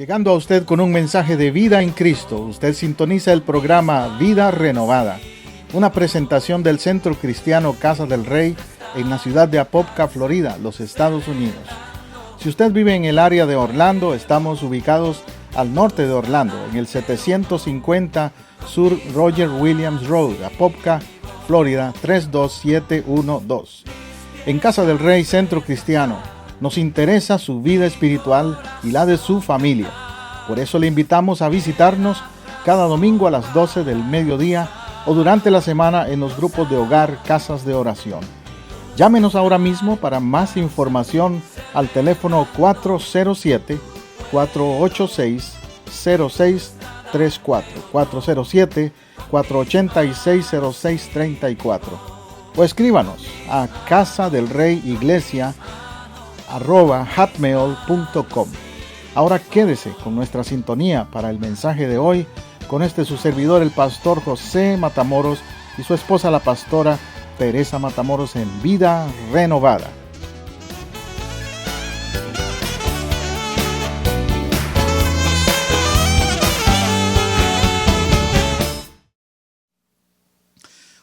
Llegando a usted con un mensaje de vida en Cristo, usted sintoniza el programa Vida Renovada, una presentación del Centro Cristiano Casa del Rey en la ciudad de Apopka, Florida, los Estados Unidos. Si usted vive en el área de Orlando, estamos ubicados al norte de Orlando, en el 750 Sur Roger Williams Road, Apopka, Florida 32712. En Casa del Rey Centro Cristiano, nos interesa su vida espiritual y la de su familia. Por eso le invitamos a visitarnos cada domingo a las 12 del mediodía o durante la semana en los grupos de hogar Casas de Oración. Llámenos ahora mismo para más información al teléfono 407-486-0634, 407-486-0634, o escríbanos a casadelreyiglesia@hotmail.com. Ahora quédese con nuestra sintonía para el mensaje de hoy, con su servidor, el pastor José Matamoros, y su esposa, la pastora Teresa Matamoros, en Vida Renovada.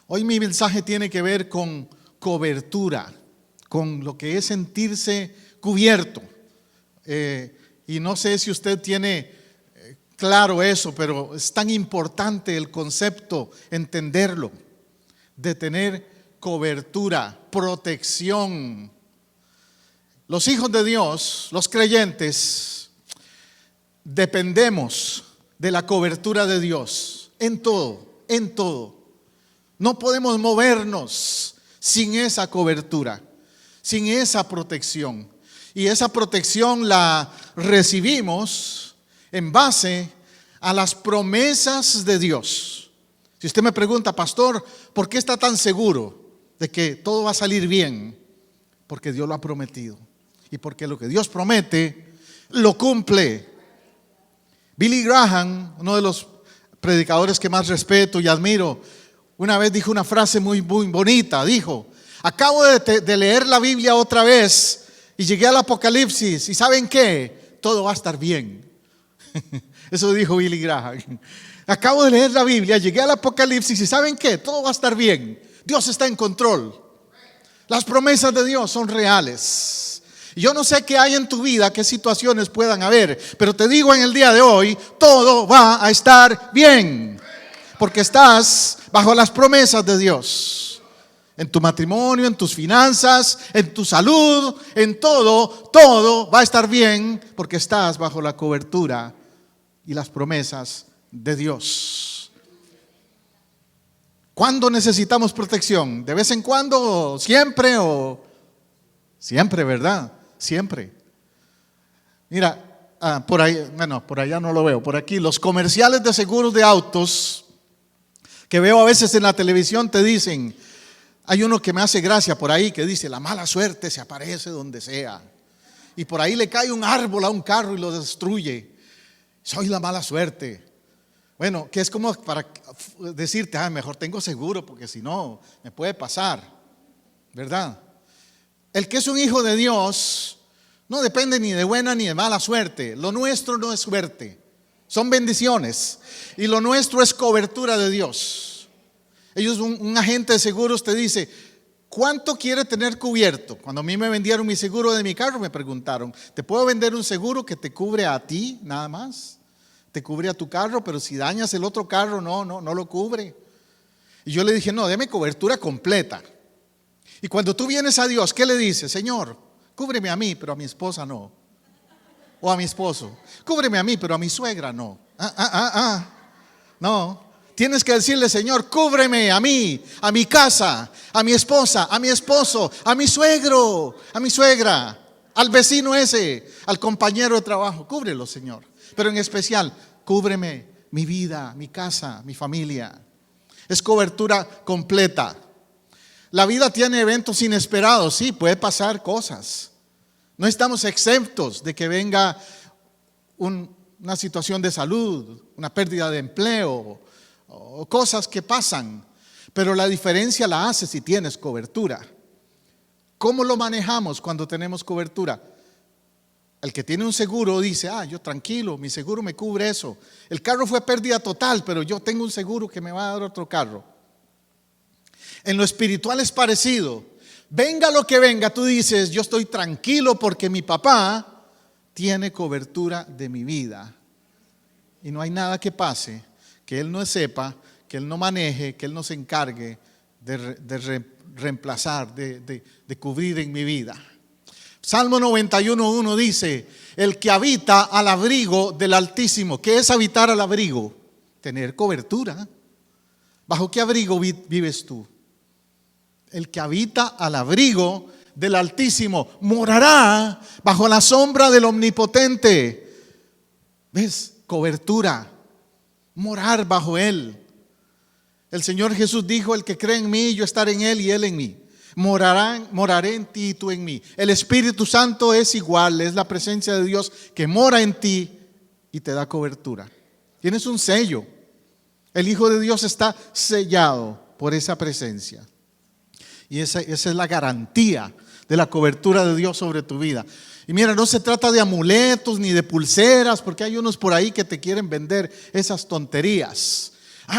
Hoy mi mensaje tiene que ver con cobertura, con lo que es sentirse cubierto. Y no sé si usted tiene claro eso, pero es tan importante el concepto, entenderlo, de tener cobertura, protección. Los hijos de Dios, los creyentes, dependemos de la cobertura de Dios en todo, en todo. No podemos movernos sin esa cobertura, sin esa protección. Y esa protección la recibimos en base a las promesas de Dios. Si usted me pregunta, pastor, ¿por qué está tan seguro de que todo va a salir bien? Porque Dios lo ha prometido. Y porque lo que Dios promete, lo cumple. Billy Graham, uno de los predicadores que más respeto y admiro, una vez dijo una frase muy bonita. Dijo: acabo de leer la Biblia otra vez y llegué al Apocalipsis, y ¿saben qué? Todo va a estar bien. Eso dijo Billy Graham. Acabo de leer la Biblia, llegué al Apocalipsis, y ¿saben qué? Todo va a estar bien. Dios está en control. Las promesas de Dios son reales. Yo no sé qué hay en tu vida, qué situaciones puedan haber, pero te digo en el día de hoy, todo va a estar bien. Porque estás bajo las promesas de Dios. En tu matrimonio, en tus finanzas, en tu salud, en todo va a estar bien, porque estás bajo la cobertura y las promesas de Dios. ¿Cuándo necesitamos protección? ¿De vez en cuando? ¿Siempre? ¿O siempre, verdad? Siempre. Mira, por ahí, bueno, por allá no lo veo. Por aquí, los comerciales de seguros de autos que veo a veces en la televisión te dicen, hay uno que me hace gracia por ahí que dice: la mala suerte se aparece donde sea. Y por ahí le cae un árbol a un carro y lo destruye. Soy la mala suerte. Bueno, que es como para decirte, mejor tengo seguro, porque si no me puede pasar, ¿verdad? El que es un hijo de Dios no depende ni de buena ni de mala suerte. Lo nuestro no es suerte, son bendiciones. Y lo nuestro es cobertura de Dios. Un agente de seguros te dice: ¿cuánto quiere tener cubierto? Cuando a mí me vendieron mi seguro de mi carro, me preguntaron: ¿te puedo vender un seguro que te cubre a ti nada más? Te cubre a tu carro, pero si dañas el otro carro, no lo cubre. Y yo le dije: no, deme cobertura completa. Y cuando tú vienes a Dios, ¿qué le dices? Señor, cúbreme a mí, pero a mi esposa no. O a mi esposo. Cúbreme a mí, pero a mi suegra no. No, tienes que decirle: Señor, cúbreme a mí, a mi casa, a mi esposa, a mi esposo, a mi suegro, a mi suegra, al vecino ese, al compañero de trabajo. Cúbrelo, Señor. Pero en especial, cúbreme mi vida, mi casa, mi familia. Es cobertura completa. La vida tiene eventos inesperados, sí, puede pasar cosas. No estamos exentos de que venga una situación de salud, una pérdida de empleo o cosas que pasan, pero la diferencia la hace si tienes cobertura. ¿Cómo lo manejamos cuando tenemos cobertura? El que tiene un seguro dice, yo tranquilo, mi seguro me cubre eso. El carro fue pérdida total, pero yo tengo un seguro que me va a dar otro carro. En lo espiritual es parecido. Venga lo que venga, tú dices, yo estoy tranquilo porque mi papá tiene cobertura de mi vida. Y no hay nada que pase, que Él no sepa, que Él no maneje, que Él no se encargue de reemplazar, de cubrir en mi vida. Salmo 91:1 dice, el que habita al abrigo del Altísimo. ¿Qué es habitar al abrigo? Tener cobertura. ¿Bajo qué abrigo vives tú? El que habita al abrigo del Altísimo morará bajo la sombra del Omnipotente. ¿Ves? Cobertura. Morar bajo Él. El Señor Jesús dijo, el que cree en mí, yo estaré en Él y Él en mí. Moraré en ti y tú en mí. El Espíritu Santo es igual, es la presencia de Dios que mora en ti y te da cobertura. Tienes un sello. El Hijo de Dios está sellado por esa presencia. Y esa es la garantía de la cobertura de Dios sobre tu vida. Y mira, no se trata de amuletos ni de pulseras, porque hay unos por ahí que te quieren vender esas tonterías.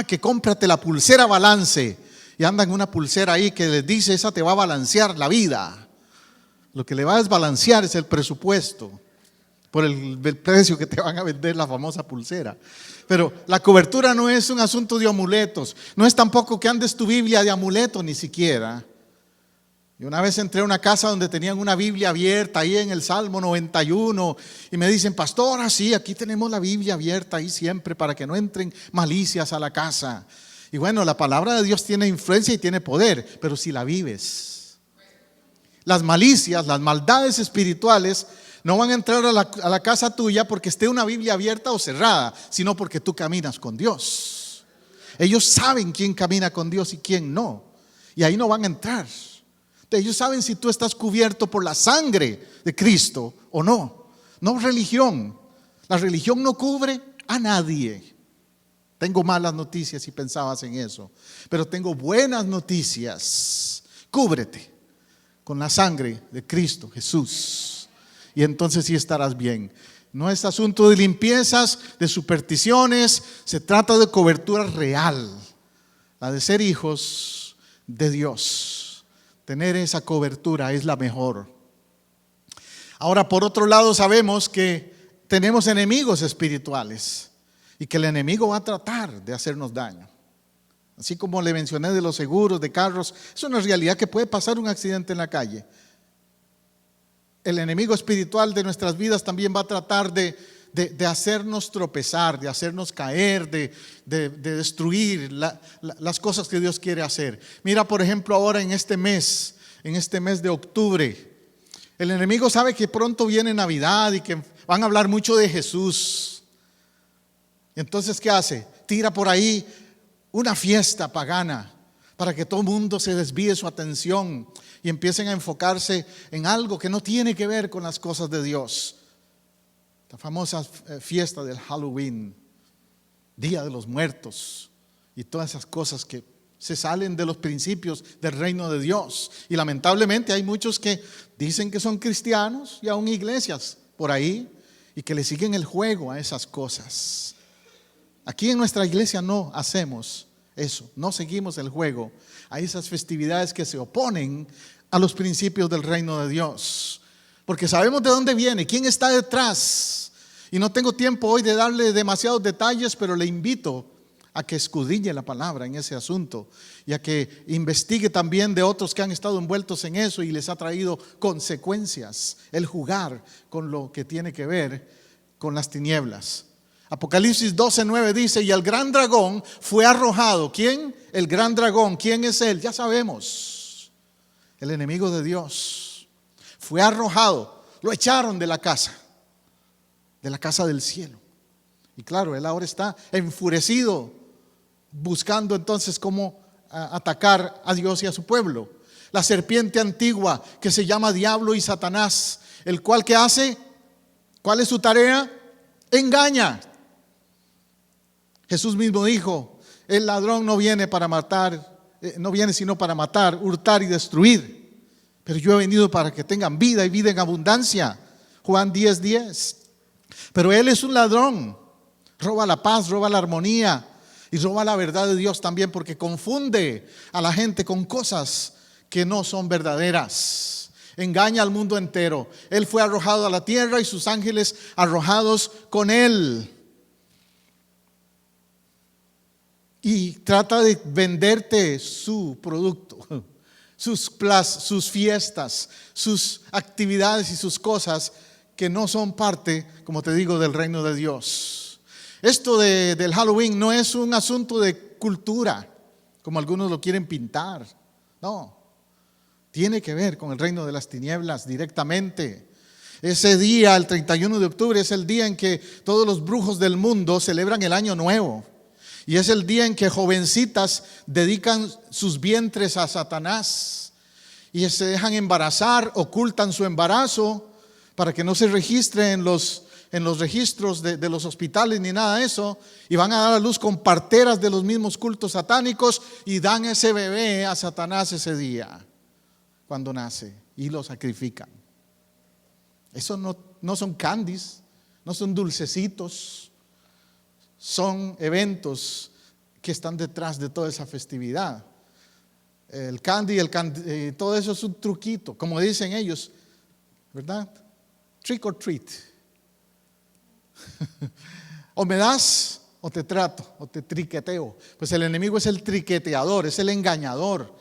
Que cómprate la pulsera balance. Y andan una pulsera ahí que les dice, esa te va a balancear la vida. Lo que le va a desbalancear es el presupuesto, por el precio que te van a vender la famosa pulsera. Pero la cobertura no es un asunto de amuletos. No es tampoco que andes tu Biblia de amuleto, ni siquiera. Y una vez entré a una casa donde tenían una Biblia abierta ahí en el Salmo 91 y me dicen, pastor, sí, aquí tenemos la Biblia abierta ahí siempre para que no entren malicias a la casa. Y bueno, la palabra de Dios tiene influencia y tiene poder, pero si la vives. Las malicias, las maldades espirituales no van a entrar a la casa tuya porque esté una Biblia abierta o cerrada, sino porque tú caminas con Dios. Ellos saben quién camina con Dios y quién no, y ahí no van a entrar. Ellos saben si tú estás cubierto por la sangre de Cristo o no. No religión. La religión no cubre a nadie. Tengo malas noticias si pensabas en eso, pero tengo buenas noticias. Cúbrete con la sangre de Cristo Jesús y entonces sí estarás bien. No es asunto de limpiezas, de supersticiones, se trata de cobertura real, la de ser hijos de Dios. Tener esa cobertura es la mejor. Ahora, por otro lado, sabemos que tenemos enemigos espirituales y que el enemigo va a tratar de hacernos daño. Así como le mencioné de los seguros de carros, es una realidad que puede pasar un accidente en la calle. El enemigo espiritual de nuestras vidas también va a tratar de hacernos tropezar, de hacernos caer, de destruir las cosas que Dios quiere hacer. Mira, por ejemplo, ahora en este mes de octubre, el enemigo sabe que pronto viene Navidad y que van a hablar mucho de Jesús. Entonces, ¿qué hace? Tira por ahí una fiesta pagana para que todo el mundo se desvíe su atención y empiecen a enfocarse en algo que no tiene que ver con las cosas de Dios. La famosa fiesta del Halloween, Día de los Muertos y todas esas cosas que se salen de los principios del reino de Dios. Y lamentablemente hay muchos que dicen que son cristianos y aún iglesias por ahí y que le siguen el juego a esas cosas. Aquí en nuestra iglesia no hacemos eso, no seguimos el juego a esas festividades que se oponen a los principios del reino de Dios. Porque sabemos de dónde viene, quién está detrás. Y no tengo tiempo hoy de darle demasiados detalles, pero le invito a que escudriñe la palabra en ese asunto y a que investigue también de otros que han estado envueltos en eso y les ha traído consecuencias el jugar con lo que tiene que ver con las tinieblas. Apocalipsis 12:9 dice, y el gran dragón fue arrojado. ¿Quién? El gran dragón. ¿Quién es él? Ya sabemos. El enemigo de Dios. Fue arrojado. Lo echaron de la casa del cielo. Y claro, él ahora está enfurecido, buscando entonces cómo atacar a Dios y a su pueblo. La serpiente antigua que se llama Diablo y Satanás, el cual ¿qué hace? ¿Cuál es su tarea? Engaña. Jesús mismo dijo, el ladrón no viene para matar, no viene sino para matar, hurtar y destruir. Pero yo he venido para que tengan vida y vida en abundancia. Juan 10:10. Pero él es un ladrón, roba la paz, roba la armonía y roba la verdad de Dios también, porque confunde a la gente con cosas que no son verdaderas. Engaña al mundo entero. Él fue arrojado a la tierra y sus ángeles arrojados con él. Y trata de venderte su producto, sus fiestas, sus actividades y sus cosas que no son parte, como te digo, del reino de Dios. Esto del Halloween no es un asunto de cultura, como algunos lo quieren pintar. No, tiene que ver con el reino de las tinieblas directamente. Ese día, el 31 de octubre, es el día en que todos los brujos del mundo celebran el año nuevo. Y es el día en que jovencitas dedican sus vientres a Satanás y se dejan embarazar, ocultan su embarazo para que no se registre en los registros de los hospitales ni nada de eso, y van a dar a luz con parteras de los mismos cultos satánicos y dan ese bebé a Satanás ese día cuando nace y lo sacrifican. Eso no son candies, no son dulcecitos. Son eventos que están detrás de toda esa festividad. El candy, todo eso es un truquito, como dicen ellos, ¿verdad? Trick or treat. O me das o te trato o te triqueteo. Pues el enemigo es el triqueteador, es el engañador.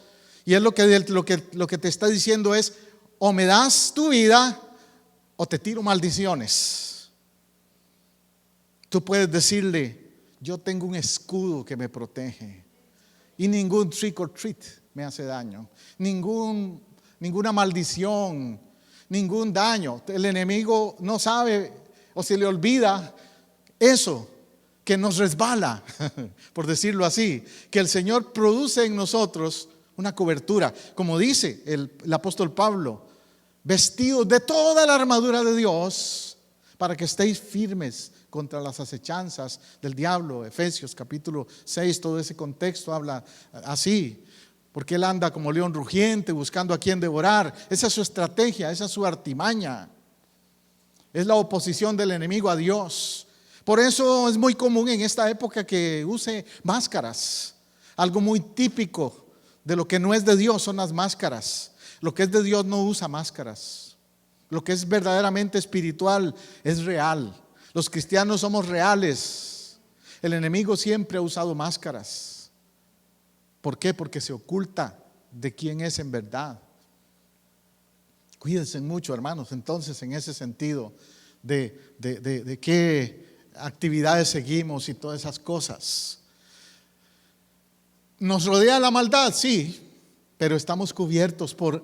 Y es lo que te está diciendo es: o me das tu vida o te tiro maldiciones. Tú puedes decirle: yo tengo un escudo que me protege y ningún trick or treat me hace daño, ninguna maldición, ningún daño. El enemigo no sabe o se le olvida eso que nos resbala, por decirlo así, que el Señor produce en nosotros una cobertura, como dice el apóstol Pablo: vestidos de toda la armadura de Dios para que estéis firmes contra las acechanzas del diablo. Efesios capítulo 6, todo ese contexto habla así, porque él anda como león rugiente buscando a quien devorar. Esa es su estrategia, esa es su artimaña, es la oposición del enemigo a Dios. Por eso es muy común en esta época que use máscaras. Algo muy típico de lo que no es de Dios son las máscaras. Lo que es de Dios no usa máscaras. Lo que es verdaderamente espiritual es real. Los cristianos somos reales. El enemigo siempre ha usado máscaras. ¿Por qué? Porque se oculta de quién es en verdad. Cuídense mucho, hermanos, entonces, en ese sentido de qué actividades seguimos y todas esas cosas. Nos rodea la maldad, sí, pero estamos cubiertos por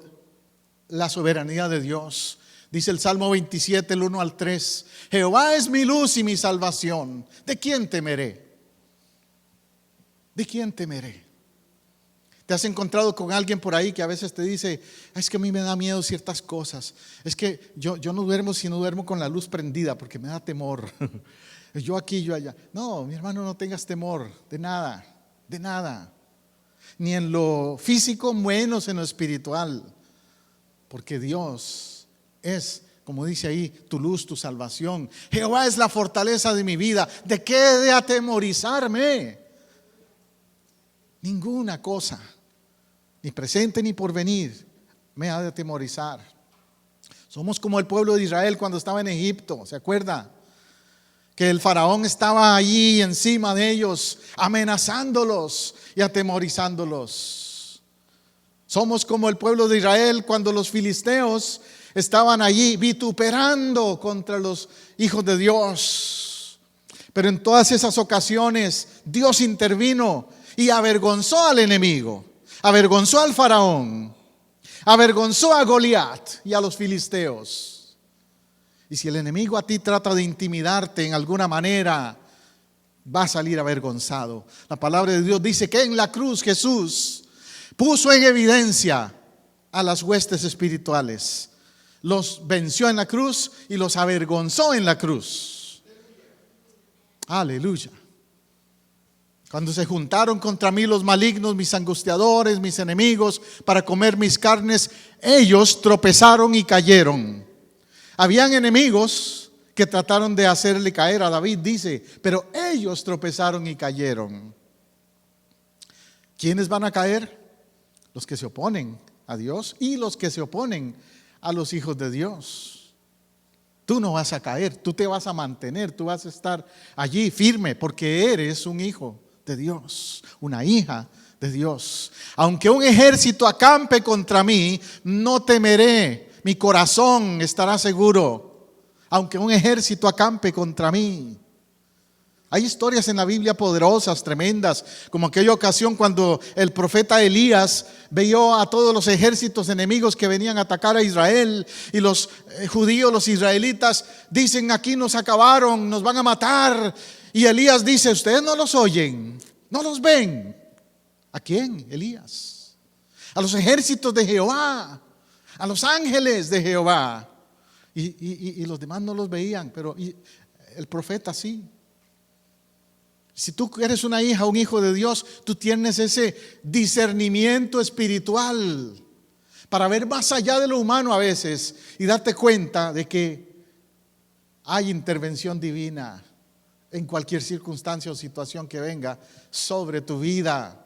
la soberanía de Dios. Dice el Salmo 27, el 1 al 3: Jehová es mi luz y mi salvación. ¿De quién temeré? ¿De quién temeré? ¿Te has encontrado con alguien por ahí que a veces te dice: es que a mí me da miedo ciertas cosas? Es que yo no duermo si no duermo con la luz prendida porque me da temor. Yo aquí, yo allá. No, mi hermano, no tengas temor de nada, de nada. Ni en lo físico, menos en lo espiritual. Porque Dios es, como dice ahí, tu luz, tu salvación. Jehová es la fortaleza de mi vida. ¿De qué he de atemorizarme? Ninguna cosa, ni presente ni por venir, me ha de atemorizar. Somos como el pueblo de Israel cuando estaba en Egipto. ¿Se acuerda? Que el faraón estaba allí encima de ellos, amenazándolos y atemorizándolos. Somos como el pueblo de Israel cuando los filisteos estaban allí vituperando contra los hijos de Dios. Pero en todas esas ocasiones Dios intervino y avergonzó al enemigo, avergonzó al faraón, avergonzó a Goliat y a los filisteos. Y si el enemigo a ti trata de intimidarte en alguna manera, va a salir avergonzado. La palabra de Dios dice que en la cruz Jesús puso en evidencia a las huestes espirituales. Los venció en la cruz y los avergonzó en la cruz. Aleluya. Cuando se juntaron contra mí los malignos, mis angustiadores, mis enemigos, para comer mis carnes, ellos tropezaron y cayeron. Habían enemigos que trataron de hacerle caer a David, dice, pero ellos tropezaron y cayeron. ¿Quiénes van a caer? Los que se oponen a Dios y los que se oponen a los hijos de Dios. Tú no vas a caer, tú te vas a mantener, tú vas a estar allí firme porque eres un hijo de Dios, una hija de Dios. Aunque un ejército acampe contra mí, no temeré, mi corazón estará seguro. Aunque un ejército acampe contra mí. Hay historias en la Biblia poderosas, tremendas, como aquella ocasión cuando el profeta Elías vio a todos los ejércitos enemigos que venían a atacar a Israel, y los judíos, los israelitas, dicen: aquí nos acabaron, nos van a matar. Y Elías dice: ustedes no los oyen, no los ven. ¿A quién? Elías. A los ejércitos de Jehová, a los ángeles de Jehová. Y los demás no los veían, pero el profeta sí. Si tú eres una hija, un hijo de Dios, tú tienes ese discernimiento espiritual para ver más allá de lo humano a veces y darte cuenta de que hay intervención divina en cualquier circunstancia o situación que venga sobre tu vida.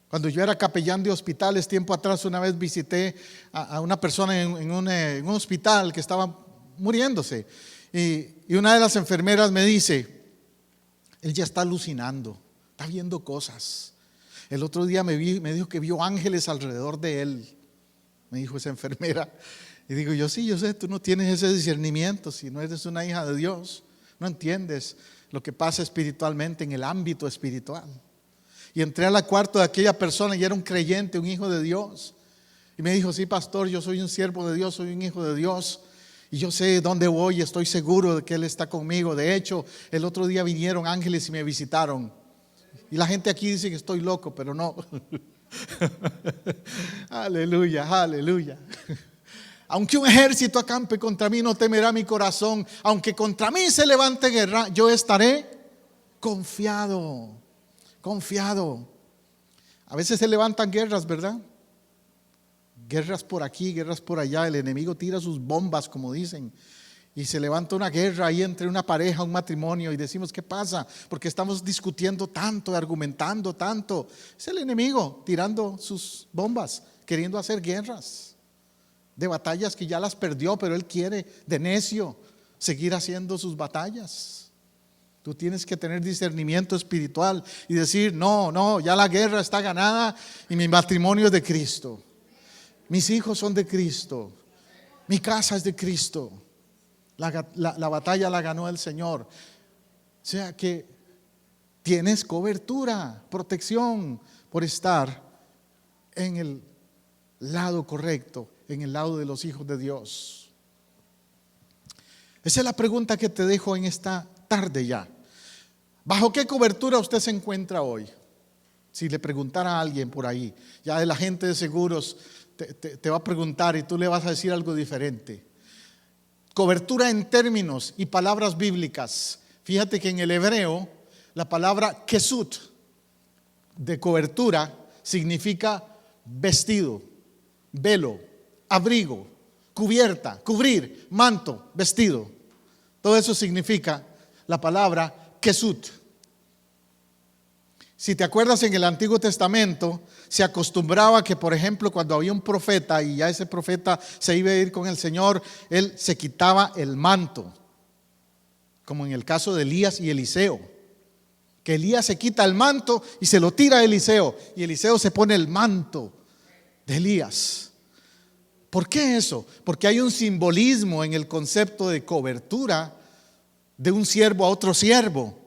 Cuando yo era capellán de hospitales, tiempo atrás, una vez visité a una persona en un hospital que estaba muriéndose, y una de las enfermeras me dice: él ya está alucinando, está viendo cosas. El otro día me dijo que vio ángeles alrededor de él, me dijo esa enfermera. Y digo yo: sí, yo sé, tú no tienes ese discernimiento, si no eres una hija de Dios, no entiendes lo que pasa espiritualmente en el ámbito espiritual. Y entré al cuarto de aquella persona y era un creyente, un hijo de Dios. Y me dijo: sí, pastor, yo soy un siervo de Dios, soy un hijo de Dios. Y yo sé dónde voy, estoy seguro de que Él está conmigo. De hecho, el otro día vinieron ángeles y me visitaron. Y la gente aquí dice que estoy loco, pero no. Aleluya, aleluya. Aunque un ejército acampe contra mí, no temerá mi corazón. Aunque contra mí se levante guerra, yo estaré confiado. Confiado. A veces se levantan guerras, ¿verdad? Guerras por aquí, guerras por allá. El enemigo tira sus bombas, como dicen, y se levanta una guerra ahí entre una pareja, un matrimonio, y decimos: ¿qué pasa? Porque estamos discutiendo tanto, argumentando tanto. Es el enemigo tirando sus bombas, queriendo hacer guerras de batallas que ya las perdió, pero él quiere de necio seguir haciendo sus batallas. Tú tienes que tener discernimiento espiritual y decir: no, ya la guerra está ganada y mi matrimonio es de Cristo. Mis hijos son de Cristo. Mi casa es de Cristo. La batalla la ganó el Señor. O sea que tienes cobertura, protección por estar en el lado correcto, en el lado de los hijos de Dios. Esa es la pregunta que te dejo en esta tarde ya. ¿Bajo qué cobertura usted se encuentra hoy? Si le preguntara a alguien por ahí, ya el agente de seguros te va a preguntar y tú le vas a decir algo diferente. Cobertura en términos y palabras bíblicas. Fíjate que en el hebreo la palabra kesut de cobertura significa vestido, velo, abrigo, cubierta, cubrir, manto, vestido. Todo eso significa la palabra kesut. Si te acuerdas, en el Antiguo Testamento se acostumbraba que, por ejemplo, cuando había un profeta y ya ese profeta se iba a ir con el Señor, él se quitaba el manto, como en el caso de Elías y Eliseo, que Elías se quita el manto y se lo tira a Eliseo, y Eliseo se pone el manto de Elías. ¿Por qué eso? Porque hay un simbolismo en el concepto de cobertura de un siervo a otro siervo.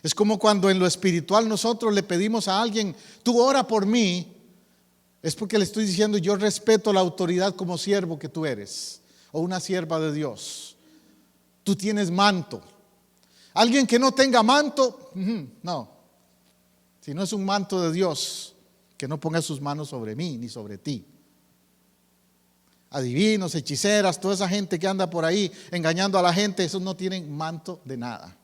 Es como cuando en lo espiritual nosotros le pedimos a alguien: tú ora por mí. Es porque le estoy diciendo: yo respeto la autoridad como siervo que tú eres, o una sierva de Dios. Tú tienes manto. Alguien que no tenga manto, no. Si no es un manto de Dios, que no ponga sus manos sobre mí ni sobre ti. Adivinos, hechiceras, toda esa gente que anda por ahí engañando a la gente, esos no tienen manto de nada.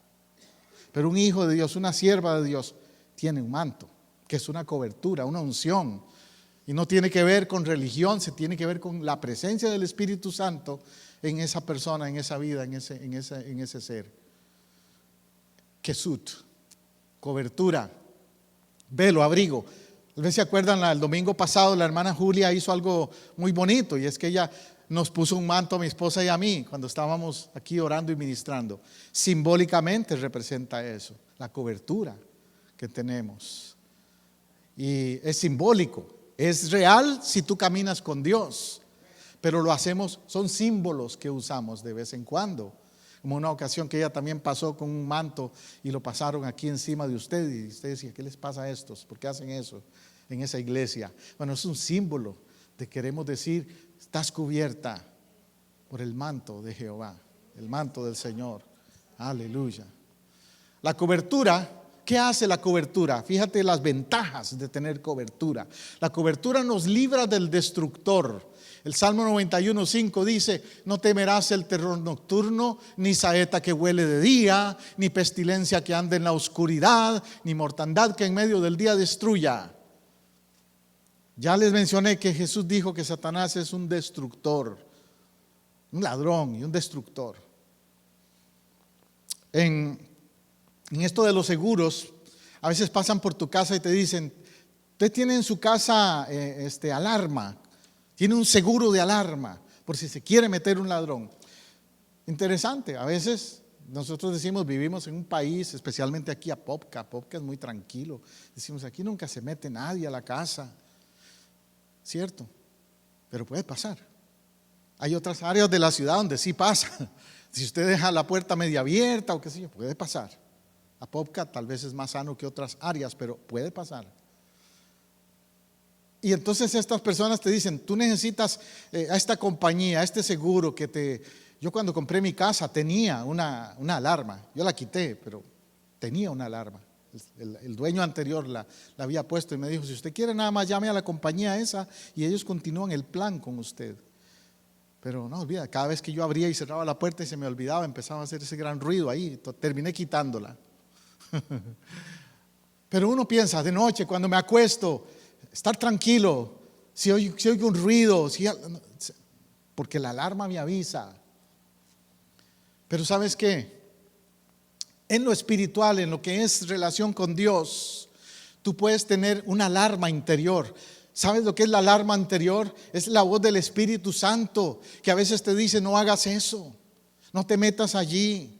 Pero un hijo de Dios, una sierva de Dios, tiene un manto, que es una cobertura, una unción. Y no tiene que ver con religión, se tiene que ver con la presencia del Espíritu Santo en esa persona, en esa vida, en ese ser. Kesut, cobertura, velo, abrigo. Tal vez se acuerdan, el domingo pasado la hermana Julia hizo algo muy bonito, y es que ella nos puso un manto a mi esposa y a mí cuando estábamos aquí orando y ministrando. Simbólicamente representa eso, la cobertura que tenemos. Y es simbólico, es real si tú caminas con Dios, pero lo hacemos, son símbolos que usamos de vez en cuando. Como una ocasión que ella también pasó con un manto y lo pasaron aquí encima de usted, y usted decía, ¿qué les pasa a estos? ¿Por qué hacen eso en esa iglesia? Bueno, es un símbolo de queremos decir, estás cubierta por el manto de Jehová, el manto del Señor. Aleluya. La cobertura, ¿qué hace la cobertura? Fíjate las ventajas de tener cobertura. La cobertura nos libra del destructor. El Salmo 91:5 dice, no temerás el terror nocturno, ni saeta que huele de día, ni pestilencia que ande en la oscuridad, ni mortandad que en medio del día destruya. Ya les mencioné que Jesús dijo que Satanás es un destructor, un ladrón y un destructor. En esto de los seguros, a veces pasan por tu casa y te dicen, usted tiene en su casa alarma, tiene un seguro de alarma por si se quiere meter un ladrón. Interesante, a veces nosotros decimos, vivimos en un país, especialmente aquí a Popca es muy tranquilo. Decimos, aquí nunca se mete nadie a la casa, ¿cierto? Pero puede pasar. Hay otras áreas de la ciudad donde sí pasa. Si usted deja la puerta media abierta o qué sé yo, puede pasar. A Popca tal vez es más sano que otras áreas, pero puede pasar. Y entonces estas personas te dicen, tú necesitas a esta compañía, a este seguro que te... Yo cuando compré mi casa tenía una alarma, yo la quité, pero tenía una alarma. El dueño anterior la había puesto y me dijo, si usted quiere nada más llame a la compañía esa y ellos continúan el plan con usted. Pero no olvida, cada vez que yo abría y cerraba la puerta y se me olvidaba, empezaba a hacer ese gran ruido ahí, terminé quitándola. Pero uno piensa, de noche cuando me acuesto, estar tranquilo, si oigo un ruido, porque la alarma me avisa. Pero ¿sabes qué? En lo espiritual, en lo que es relación con Dios, tú puedes tener una alarma interior. ¿Sabes lo que es la alarma interior? Es la voz del Espíritu Santo que a veces te dice, no hagas eso, no te metas allí,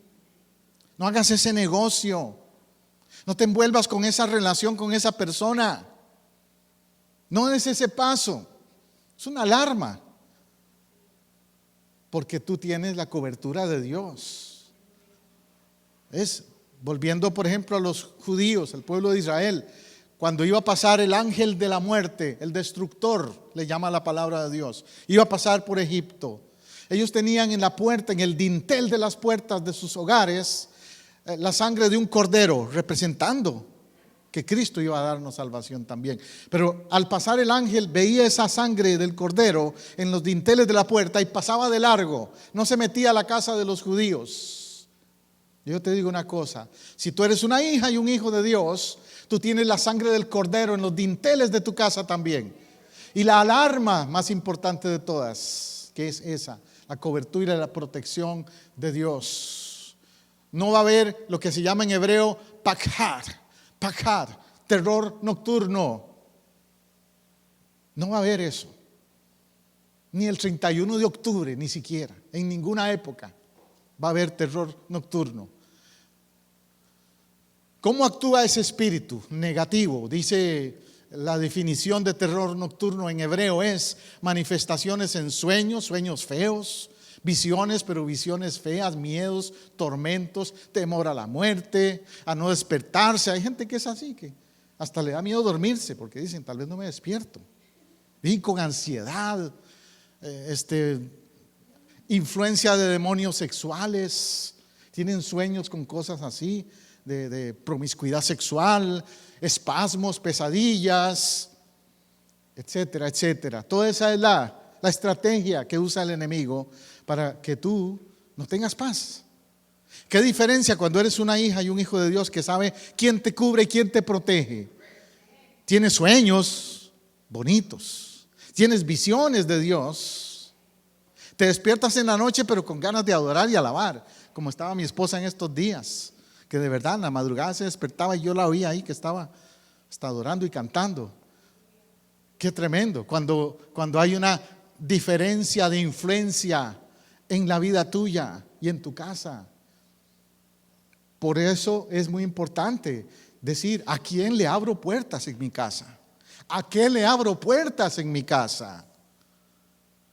no hagas ese negocio, no te envuelvas con esa relación con esa persona, no des ese paso. Es una alarma, porque tú tienes la cobertura de Dios. Volviendo por ejemplo a los judíos, al pueblo de Israel, cuando iba a pasar el ángel de la muerte, el destructor, le llama la palabra de Dios, iba a pasar por Egipto. Ellos tenían en la puerta, en el dintel de las puertas de sus hogares, la sangre de un cordero, representando que Cristo iba a darnos salvación también. Pero al pasar el ángel veía esa sangre del cordero en los dinteles de la puerta y pasaba de largo, no se metía a la casa de los judíos. Yo te digo una cosa, si tú eres una hija y un hijo de Dios, tú tienes la sangre del cordero en los dinteles de tu casa también. Y la alarma más importante de todas, que es esa, la cobertura y la protección de Dios. No va a haber lo que se llama en hebreo pakhar, terror nocturno. No va a haber eso. Ni el 31 de octubre, ni siquiera, en ninguna época va a haber terror nocturno. ¿Cómo actúa ese espíritu negativo? Dice la definición de terror nocturno en hebreo es manifestaciones en sueños, sueños feos, visiones, pero visiones feas, miedos, tormentos, temor a la muerte, a no despertarse. Hay gente que es así, que hasta le da miedo dormirse porque dicen, tal vez no me despierto. Y con ansiedad, influencia de demonios sexuales, tienen sueños con cosas así. De promiscuidad sexual, espasmos, pesadillas, etcétera, etcétera. Toda esa es la estrategia que usa el enemigo para que tú no tengas paz. ¿Qué diferencia cuando eres una hija y un hijo de Dios que sabe quién te cubre y quién te protege? Tienes sueños, bonitos. Tienes visiones de Dios. Te despiertas en la noche pero con ganas de adorar y alabar, como estaba mi esposa en estos días, que de verdad en la madrugada se despertaba y yo la oía ahí que estaba adorando y cantando. Qué tremendo cuando hay una diferencia de influencia en la vida tuya y en tu casa. Por eso es muy importante decir: ¿a quién le abro puertas en mi casa? ¿A qué le abro puertas en mi casa?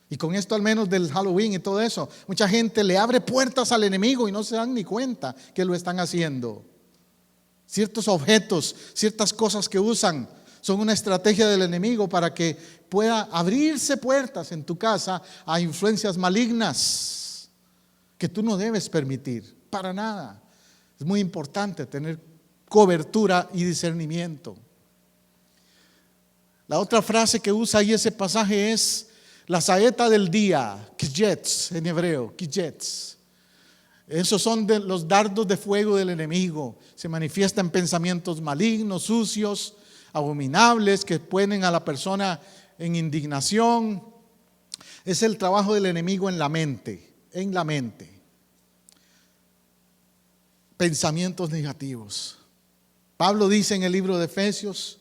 Y con esto, al menos del Halloween y todo eso, mucha gente le abre puertas al enemigo y no se dan ni cuenta que lo están haciendo. Ciertos objetos, ciertas cosas que usan son una estrategia del enemigo para que pueda abrirse puertas en tu casa a influencias malignas que tú no debes permitir, para nada. Es muy importante tener cobertura y discernimiento. La otra frase que usa ahí ese pasaje es la saeta del día, kijets en hebreo, kijets. Esos son los dardos de fuego del enemigo. Se manifiestan pensamientos malignos, sucios, abominables, que ponen a la persona en indignación. Es el trabajo del enemigo en la mente, pensamientos negativos. Pablo dice en el libro de Efesios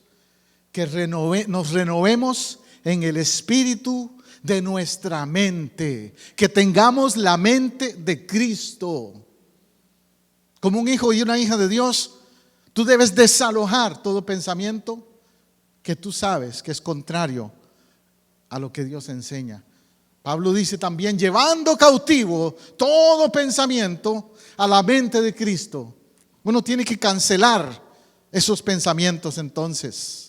que nos renovemos en el espíritu de nuestra mente, que tengamos la mente de Cristo. Como un hijo y una hija de Dios, tú debes desalojar todo pensamiento que tú sabes que es contrario a lo que Dios enseña. Pablo dice también: llevando cautivo todo pensamiento a la mente de Cristo. Uno tiene que cancelar esos pensamientos entonces.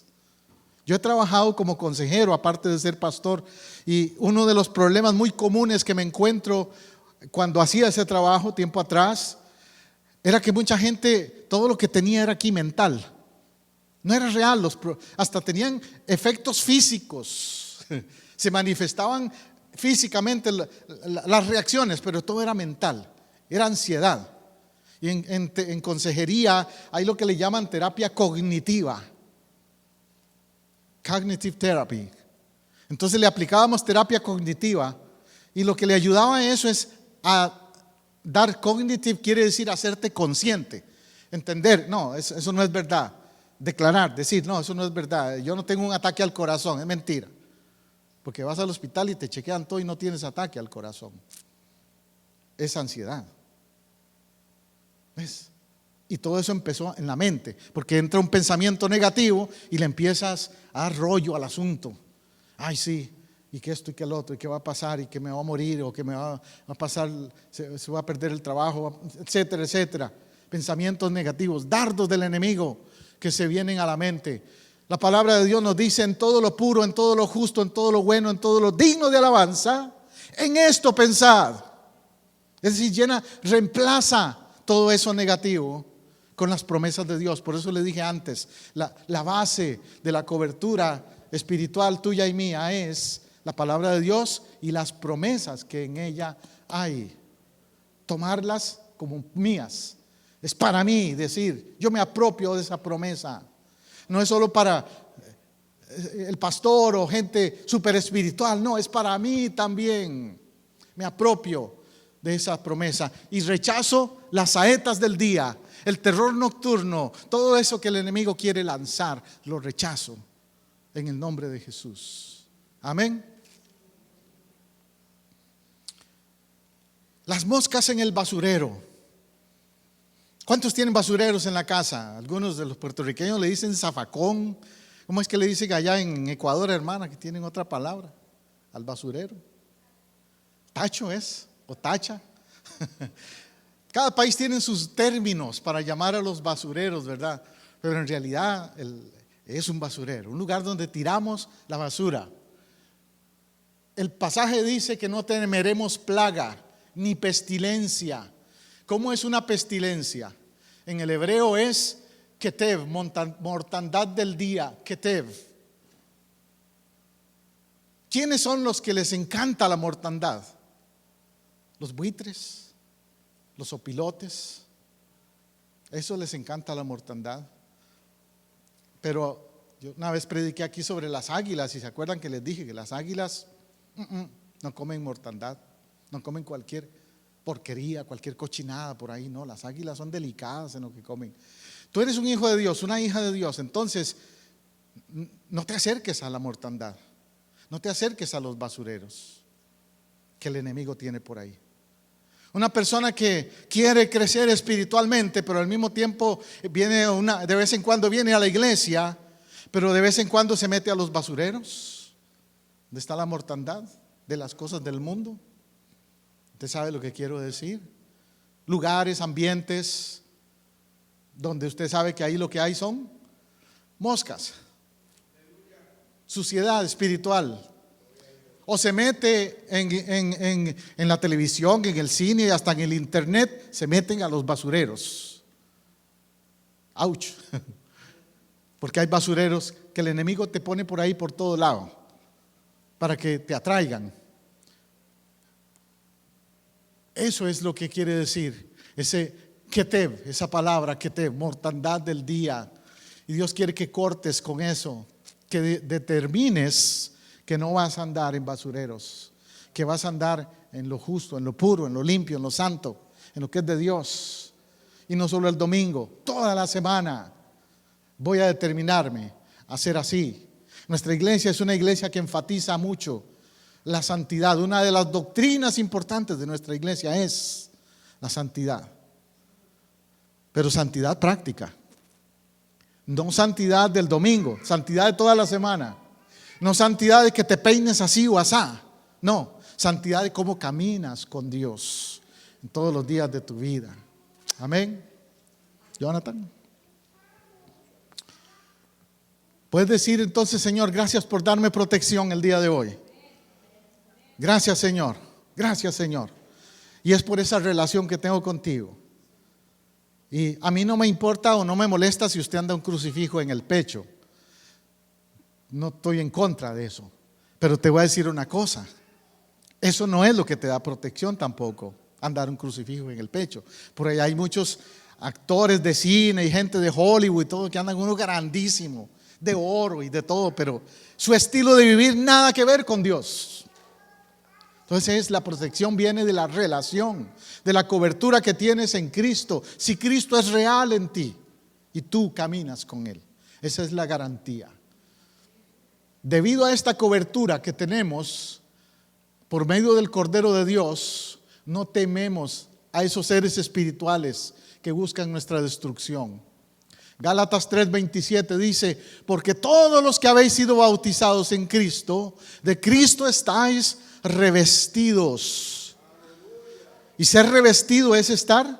Yo he trabajado como consejero, aparte de ser pastor, y uno de los problemas muy comunes que me encuentro cuando hacía ese trabajo tiempo atrás, era que mucha gente, todo lo que tenía era aquí mental. No era real, hasta tenían efectos físicos, se manifestaban físicamente las reacciones, pero todo era mental, era ansiedad. Y en consejería hay lo que le llaman terapia cognitiva, cognitive therapy. Entonces le aplicábamos terapia cognitiva, y lo que le ayudaba a eso es a dar cognitive, quiere decir hacerte consciente, entender: no, eso no es verdad. Declarar, decir: no, eso no es verdad, yo no tengo un ataque al corazón, es mentira. Porque vas al hospital y te chequean todo y no tienes ataque al corazón. Es ansiedad. ¿Ves? Y todo eso empezó en la mente, porque entra un pensamiento negativo y le empiezas a dar rollo al asunto. Ay, sí, y que esto y que el otro, y que va a pasar, y que me va a morir, o que me va a pasar, se va a perder el trabajo, etcétera, etcétera. Pensamientos negativos, dardos del enemigo que se vienen a la mente. La palabra de Dios nos dice: en todo lo puro, en todo lo justo, en todo lo bueno, en todo lo digno de alabanza, en esto pensad. Es decir, reemplaza todo eso negativo con las promesas de Dios. Por eso le dije antes, la base de la cobertura espiritual tuya y mía es la palabra de Dios y las promesas que en ella hay. Tomarlas como mías. Es para mí decir: yo me apropio de esa promesa. No es solo para el pastor o gente súper espiritual, no, es para mí también. Me apropio de esa promesa y rechazo las saetas del día, el terror nocturno, todo eso que el enemigo quiere lanzar, lo rechazo en el nombre de Jesús. Amén. Las moscas en el basurero. ¿Cuántos tienen basureros en la casa? Algunos de los puertorriqueños le dicen zafacón. ¿Cómo es que le dicen allá en Ecuador, hermana, que tienen otra palabra al basurero? Tacho es, o tacha. Cada país tiene sus términos para llamar a los basureros, ¿verdad? Pero en realidad es un basurero, un lugar donde tiramos la basura. El pasaje dice que no temeremos plaga ni pestilencia. ¿Cómo es una pestilencia? En el hebreo es ketev, mortandad del día, ketev. ¿Quiénes son los que les encanta la mortandad? Los buitres, los opilotes, eso les encanta la mortandad. Pero Yo una vez prediqué aquí sobre las águilas y se acuerdan que les dije que las águilas no comen mortandad, no comen cualquier porquería, cualquier cochinada por ahí, no, las águilas son delicadas en lo que comen. Tú eres un hijo de Dios, una hija de Dios, entonces no te acerques a la mortandad, no te acerques a los basureros que el enemigo tiene por ahí. Una persona que quiere crecer espiritualmente, pero al mismo tiempo de vez en cuando viene a la iglesia, pero de vez en cuando se mete a los basureros, donde está la mortandad de las cosas del mundo. ¿Usted sabe lo que quiero decir? Lugares, ambientes, donde usted sabe que ahí lo que hay son moscas, suciedad espiritual. O se mete en la televisión, en el cine y hasta en el internet, se meten a los basureros. ¡Auch! Porque hay basureros que el enemigo te pone por ahí por todo lado para que te atraigan. Eso es lo que quiere decir ese keteb, esa palabra keteb, mortandad del día. Y Dios quiere que cortes con eso, que determines que no vas a andar en basureros, que vas a andar en lo justo, en lo puro, en lo limpio, en lo santo, en lo que es de Dios. Y no solo el domingo, toda la semana voy a determinarme a ser así. Nuestra iglesia es una iglesia que enfatiza mucho la santidad. Una de las doctrinas importantes de nuestra iglesia es la santidad, pero santidad práctica, no santidad del domingo, santidad de toda la semana. No santidad de que te peines así o asá, no, santidad de cómo caminas con Dios en todos los días de tu vida. Amén. Jonathan, puedes decir entonces: Señor, gracias por darme protección el día de hoy. Gracias, Señor, gracias, Señor. Y es por esa relación que tengo contigo. Y a mí no me importa o no me molesta si usted anda un crucifijo en el pecho. No estoy en contra de eso, pero te voy a decir una cosa: eso no es lo que te da protección tampoco, andar un crucifijo en el pecho. Por ahí hay muchos actores de cine y gente de Hollywood y todo que andan uno grandísimo, de oro y de todo, pero su estilo de vivir nada que ver con Dios. Entonces la protección viene de la relación, de la cobertura que tienes en Cristo. Si Cristo es real en ti y tú caminas con Él, esa es la garantía. Debido a esta cobertura que tenemos por medio del Cordero de Dios, no tememos a esos seres espirituales que buscan nuestra destrucción. Gálatas 3:27 dice: porque todos los que habéis sido bautizados en Cristo, de Cristo estáis revestidos. Y ser revestido es estar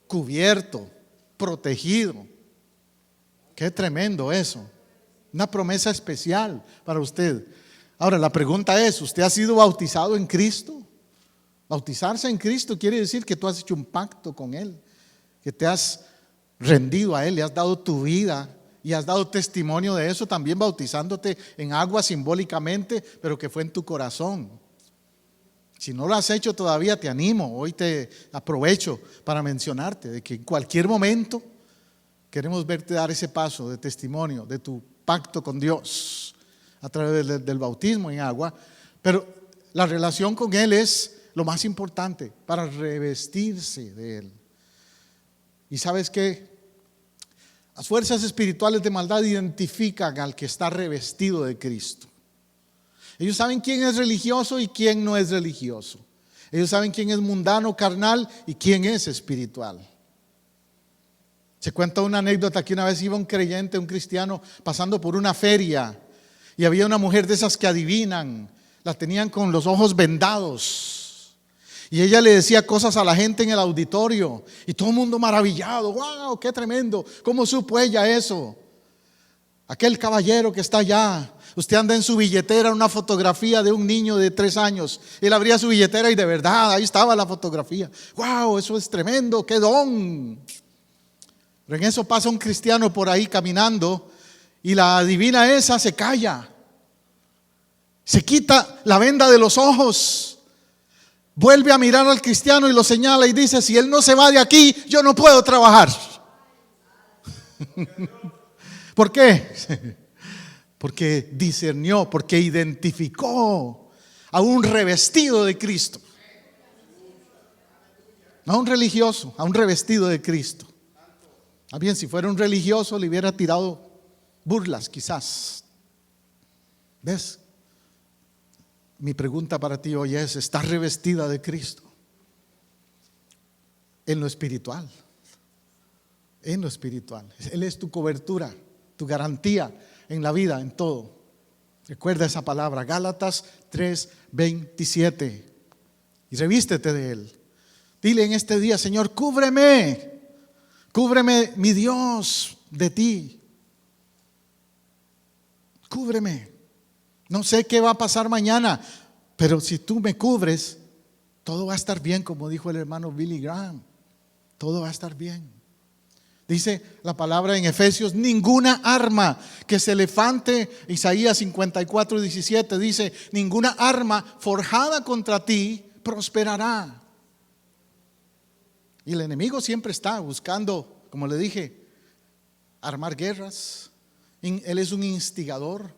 cubierto, protegido. Qué tremendo eso. Una promesa especial para usted. Ahora la pregunta es: ¿usted ha sido bautizado en Cristo? Bautizarse en Cristo quiere decir que tú has hecho un pacto con Él, que te has rendido a Él, le has dado tu vida y has dado testimonio de eso también bautizándote en agua simbólicamente, pero que fue en tu corazón. Si no lo has hecho todavía, te animo, hoy te aprovecho para mencionarte de que en cualquier momento queremos verte dar ese paso de testimonio de tu pacto con Dios a través del bautismo en agua, pero la relación con Él es lo más importante para revestirse de Él. Y sabes qué, las fuerzas espirituales de maldad identifican al que está revestido de Cristo. Ellos saben quién es religioso y quién no es religioso. Ellos saben quién es mundano, carnal y quién es espiritual. Se cuenta una anécdota que una vez iba un creyente, un cristiano, pasando por una feria y había una mujer de esas que adivinan, la tenían con los ojos vendados y ella le decía cosas a la gente en el auditorio y todo el mundo maravillado. ¡Wow! ¡Qué tremendo! ¿Cómo supo ella eso? Aquel caballero que está allá, usted anda en su billetera una fotografía de un niño de 3 años. Él abría su billetera y de verdad ahí estaba la fotografía. ¡Wow! Eso es tremendo, qué don. Pero en eso pasa un cristiano por ahí caminando y la adivina esa se calla, se quita la venda de los ojos, vuelve a mirar al cristiano y lo señala y dice: si él no se va de aquí, yo no puedo trabajar. ¿Por qué? porque discernió, porque identificó a un revestido de Cristo. No a un religioso, a un revestido de Cristo. Bien, si fuera un religioso le hubiera tirado burlas quizás. ¿Ves? Mi pregunta para ti hoy es: ¿estás revestida de Cristo? En lo espiritual. En lo espiritual. Él es tu cobertura, tu garantía en la vida, en todo. Recuerda esa palabra, Gálatas 3:27. Y revístete de Él. Dile en este día: Señor, cúbreme, mi Dios, de ti. Cúbreme. No sé qué va a pasar mañana, pero si tú me cubres, todo va a estar bien, como dijo el hermano Billy Graham. Todo va a estar bien. Dice la palabra en Efesios: ninguna arma que se levante, Isaías 54:17 dice: ninguna arma forjada contra ti prosperará. Y el enemigo siempre está buscando, como le dije, armar guerras. Él es un instigador.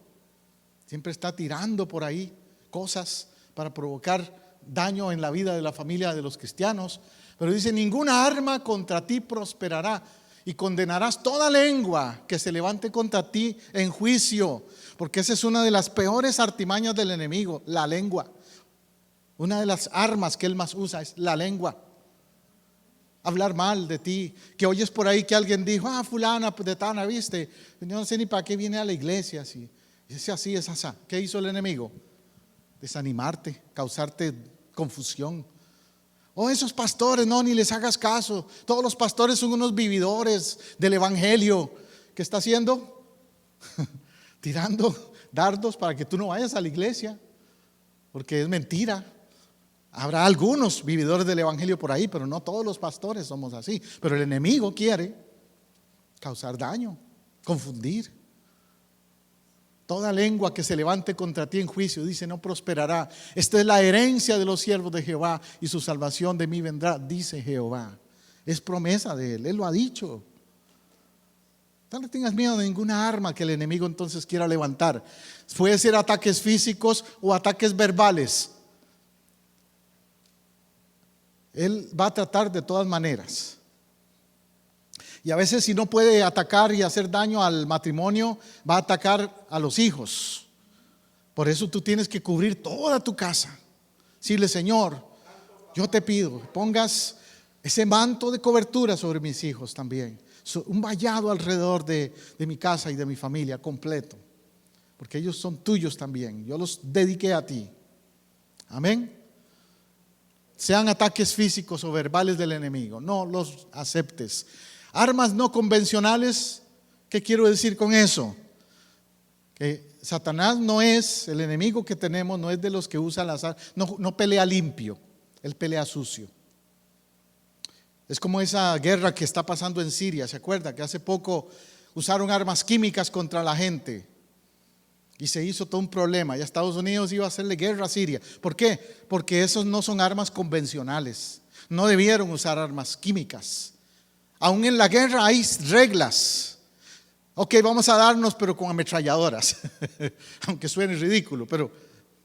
Siempre está tirando por ahí cosas para provocar daño en la vida de la familia de los cristianos. Pero dice: ninguna arma contra ti prosperará, y condenarás toda lengua que se levante contra ti en juicio. Porque esa es una de las peores artimañas del enemigo, la lengua. Una de las armas que él más usa es la lengua. Hablar mal de ti, que oyes por ahí que alguien dijo: fulana de Tana, viste, yo no sé ni para qué viene a la iglesia. Si es así, es así. ¿Qué hizo el enemigo? Desanimarte, causarte confusión. Esos pastores, no, ni les hagas caso. Todos los pastores son unos vividores del evangelio. ¿Qué está haciendo? Tirando dardos para que tú no vayas a la iglesia, porque es mentira. Habrá algunos vividores del evangelio por ahí, pero no todos los pastores somos así. Pero el enemigo quiere causar daño, confundir. Toda lengua que se levante contra ti en juicio, dice, no prosperará. Esta es la herencia de los siervos de Jehová, y su salvación de mí vendrá, dice Jehová. Es promesa de Él lo ha dicho. No le tengas miedo de ninguna arma que el enemigo entonces quiera levantar. Puede ser ataques físicos o ataques verbales. Él va a tratar de todas maneras. Y a veces, si no puede atacar y hacer daño al matrimonio, va a atacar a los hijos. Por eso tú tienes que cubrir toda tu casa. Decirle: Señor, yo te pido, pongas ese manto de cobertura sobre mis hijos también. Un vallado alrededor de mi casa y de mi familia completo. Porque ellos son tuyos también. Yo los dediqué a ti. Amén. Sean ataques físicos o verbales del enemigo, no los aceptes. Armas no convencionales, ¿qué quiero decir con eso? Que Satanás no es, el enemigo que tenemos no es de los que usa las armas, no pelea limpio, él pelea sucio. Es como esa guerra que está pasando en Siria, ¿se acuerda? Que hace poco usaron armas químicas contra la gente y se hizo todo un problema. Ya Estados Unidos iba a hacerle guerra a Siria. ¿Por qué? Porque esos no son armas convencionales. No debieron usar armas químicas. Aún en la guerra hay reglas. Ok, vamos a darnos, pero con ametralladoras. Aunque suene ridículo, pero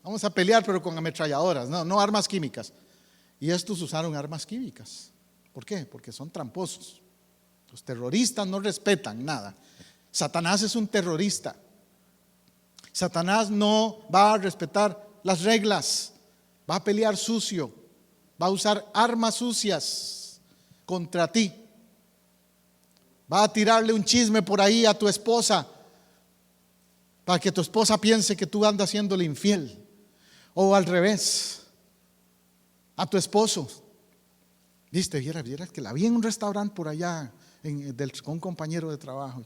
vamos a pelear, pero con ametralladoras, no armas químicas. Y estos usaron armas químicas. ¿Por qué? Porque son tramposos. Los terroristas no respetan nada. Satanás es un terrorista. Satanás no va a respetar las reglas. Va a pelear sucio. Va a usar armas sucias contra ti. Va a tirarle un chisme por ahí a tu esposa para que tu esposa piense que tú andas haciéndole infiel. O al revés, a tu esposo. Viste, vieras que la vi en un restaurante por allá con un compañero de trabajo.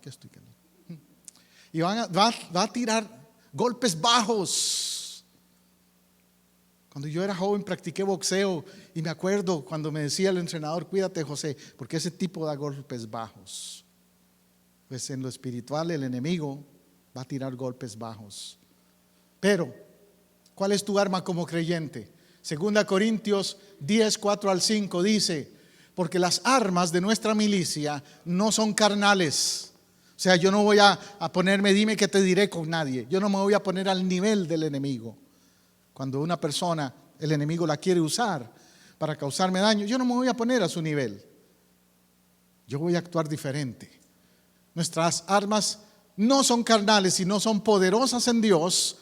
Y va a tirar golpes bajos. Cuando yo era joven practiqué boxeo y me acuerdo cuando me decía el entrenador: cuídate, José, porque ese tipo da golpes bajos. Pues en lo espiritual el enemigo va a tirar golpes bajos. Pero ¿cuál es tu arma como creyente? 2 Corintios 10, 4-5 dice: porque las armas de nuestra milicia no son carnales, sea, yo no voy a ponerme dime que te diré con nadie. Yo no me voy a poner al nivel del enemigo. Cuando una persona, el enemigo la quiere usar para causarme daño, yo no me voy a poner a su nivel. Yo voy a actuar diferente. Nuestras armas no son carnales, sino son poderosas en Dios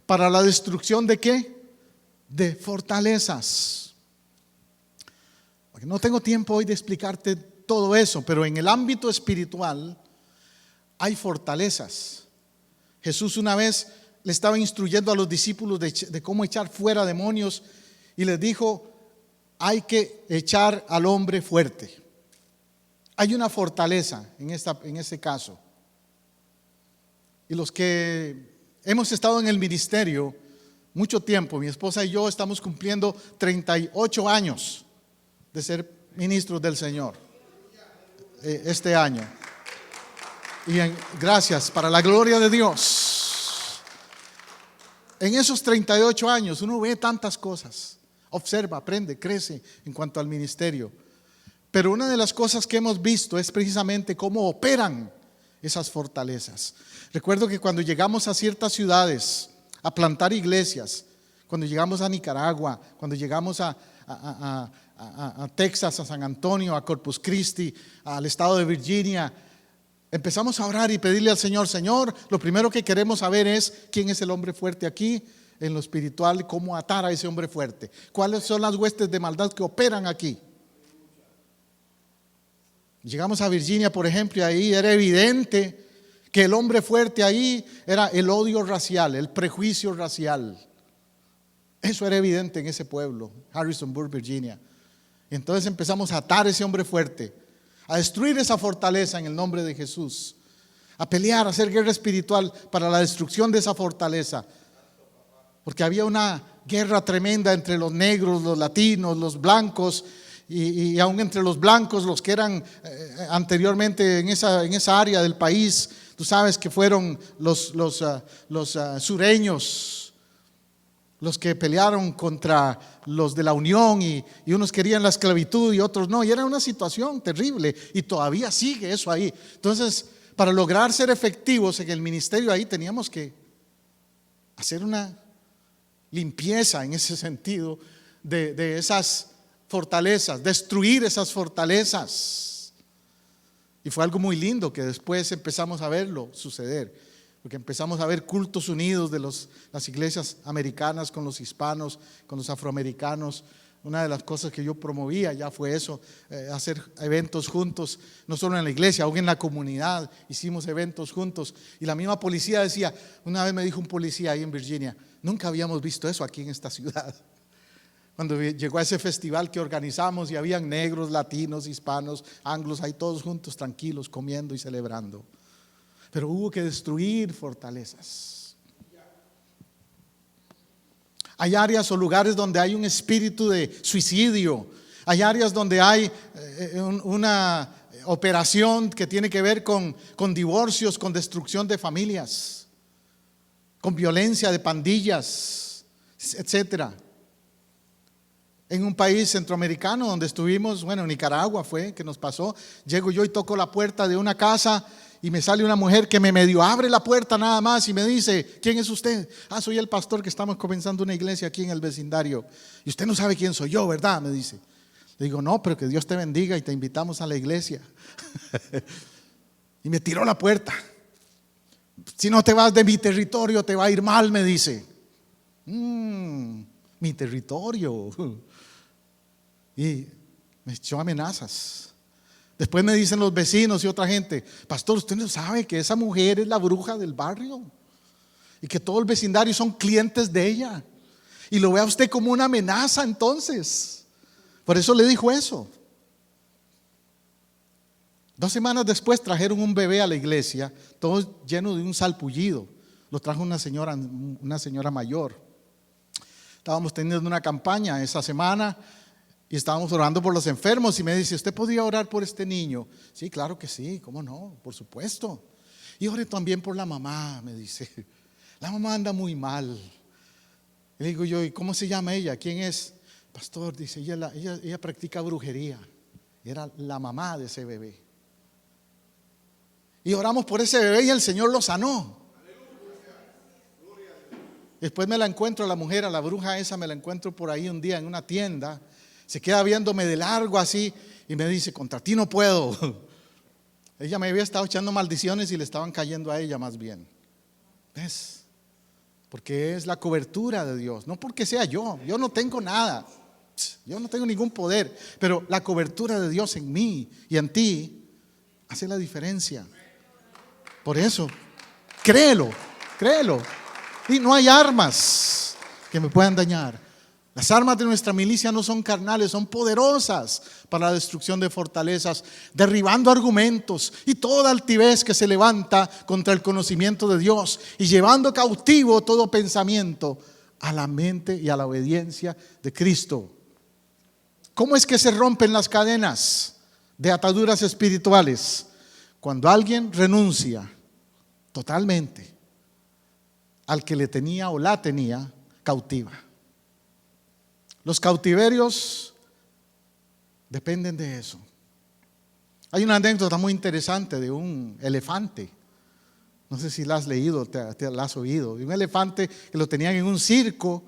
para la destrucción ¿de qué? De fortalezas. Porque no tengo tiempo hoy de explicarte todo eso, pero en el ámbito espiritual hay fortalezas. Jesús una vez le estaba instruyendo a los discípulos de cómo echar fuera demonios y les dijo: hay que echar al hombre fuerte. Hay una fortaleza en ese caso. Y los que hemos estado en el ministerio mucho tiempo, mi esposa y yo estamos cumpliendo 38 años de ser ministros del Señor este año. Y gracias, para la gloria de Dios. En esos 38 años uno ve tantas cosas, observa, aprende, crece en cuanto al ministerio. Pero una de las cosas que hemos visto es precisamente cómo operan esas fortalezas. Recuerdo que cuando llegamos a ciertas ciudades a plantar iglesias, cuando llegamos a Nicaragua, cuando llegamos a Texas, a San Antonio, a Corpus Christi, al estado de Virginia, empezamos a orar y pedirle al Señor: Señor, lo primero que queremos saber es quién es el hombre fuerte aquí en lo espiritual, cómo atar a ese hombre fuerte, cuáles son las huestes de maldad que operan aquí. Llegamos a Virginia, por ejemplo, y ahí era evidente que el hombre fuerte ahí era el odio racial, el prejuicio racial. Eso era evidente en ese pueblo, Harrisonburg, Virginia. Y entonces empezamos a atar a ese hombre fuerte, a destruir esa fortaleza en el nombre de Jesús, a pelear, a hacer guerra espiritual para la destrucción de esa fortaleza. Porque había una guerra tremenda entre los negros, los latinos, los blancos, y aún entre los blancos, los que eran anteriormente en esa área del país. Tú sabes que fueron los sureños los que pelearon contra los de la Unión, y unos querían la esclavitud y otros no, y era una situación terrible y todavía sigue eso ahí. Entonces, para lograr ser efectivos en el ministerio ahí teníamos que hacer una limpieza en ese sentido de esas fortalezas, destruir esas fortalezas. Y fue algo muy lindo que después empezamos a verlo suceder, porque empezamos a ver cultos unidos de las iglesias americanas con los hispanos, con los afroamericanos. Una de las cosas que yo promovía ya fue eso, hacer eventos juntos, no solo en la iglesia, aún en la comunidad hicimos eventos juntos. Y la misma policía decía, una vez me dijo un policía ahí en Virginia: nunca habíamos visto eso aquí en esta ciudad. Cuando llegó a ese festival que organizamos y habían negros, latinos, hispanos, anglos, ahí todos juntos, tranquilos, comiendo y celebrando. Pero hubo que destruir fortalezas. Hay áreas o lugares donde hay un espíritu de suicidio. Hay áreas donde hay una operación que tiene que ver con divorcios, con destrucción de familias, con violencia de pandillas, etcétera. En un país centroamericano donde estuvimos, bueno, Nicaragua fue que nos pasó. Llego yo y toco la puerta de una casa y me sale una mujer que me medio abre la puerta nada más y me dice: ¿quién es usted? Soy el pastor que estamos comenzando una iglesia aquí en el vecindario. Y usted no sabe quién soy yo, ¿verdad? Me dice. Le digo: no, pero que Dios te bendiga y te invitamos a la iglesia. Y me tiró la puerta. Si no te vas de mi territorio te va a ir mal, me dice. Mi territorio. Y me echó amenazas. Después me dicen los vecinos y otra gente: pastor, ¿usted no sabe que esa mujer es la bruja del barrio? Y que todo el vecindario son clientes de ella. Y lo ve a usted como una amenaza entonces. Por eso le dijo eso. 2 semanas después trajeron un bebé a la iglesia, todo lleno de un salpullido. Lo trajo una señora mayor. Estábamos teniendo una campaña esa semana y estábamos orando por los enfermos, y me dice: ¿usted podría orar por este niño? Sí, claro que sí, ¿cómo no? Por supuesto. Y ore también por la mamá, me dice. La mamá anda muy mal. Le digo yo: ¿y cómo se llama ella? ¿Quién es? Pastor, dice, ella practica brujería. Era la mamá de ese bebé. Y oramos por ese bebé y el Señor lo sanó. Después me la encuentro a la mujer, a la bruja esa, me la encuentro por ahí un día en una tienda. Se queda viéndome de largo así y me dice: contra ti no puedo. Ella me había estado echando maldiciones y le estaban cayendo a ella más bien. ¿Ves? Porque es la cobertura de Dios, no porque sea yo no tengo nada, yo no tengo ningún poder, pero la cobertura de Dios en mí y en ti hace la diferencia. Por eso, créelo. Y no hay armas que me puedan dañar. Las armas de nuestra milicia no son carnales, son poderosas para la destrucción de fortalezas, derribando argumentos y toda altivez que se levanta contra el conocimiento de Dios y llevando cautivo todo pensamiento a la mente y a la obediencia de Cristo. ¿Cómo es que se rompen las cadenas de ataduras espirituales? Cuando alguien renuncia totalmente al que le tenía o la tenía cautiva. Los cautiverios dependen de eso. Hay una anécdota muy interesante de un elefante. No sé si la has leído, te la has oído. De un elefante que lo tenían en un circo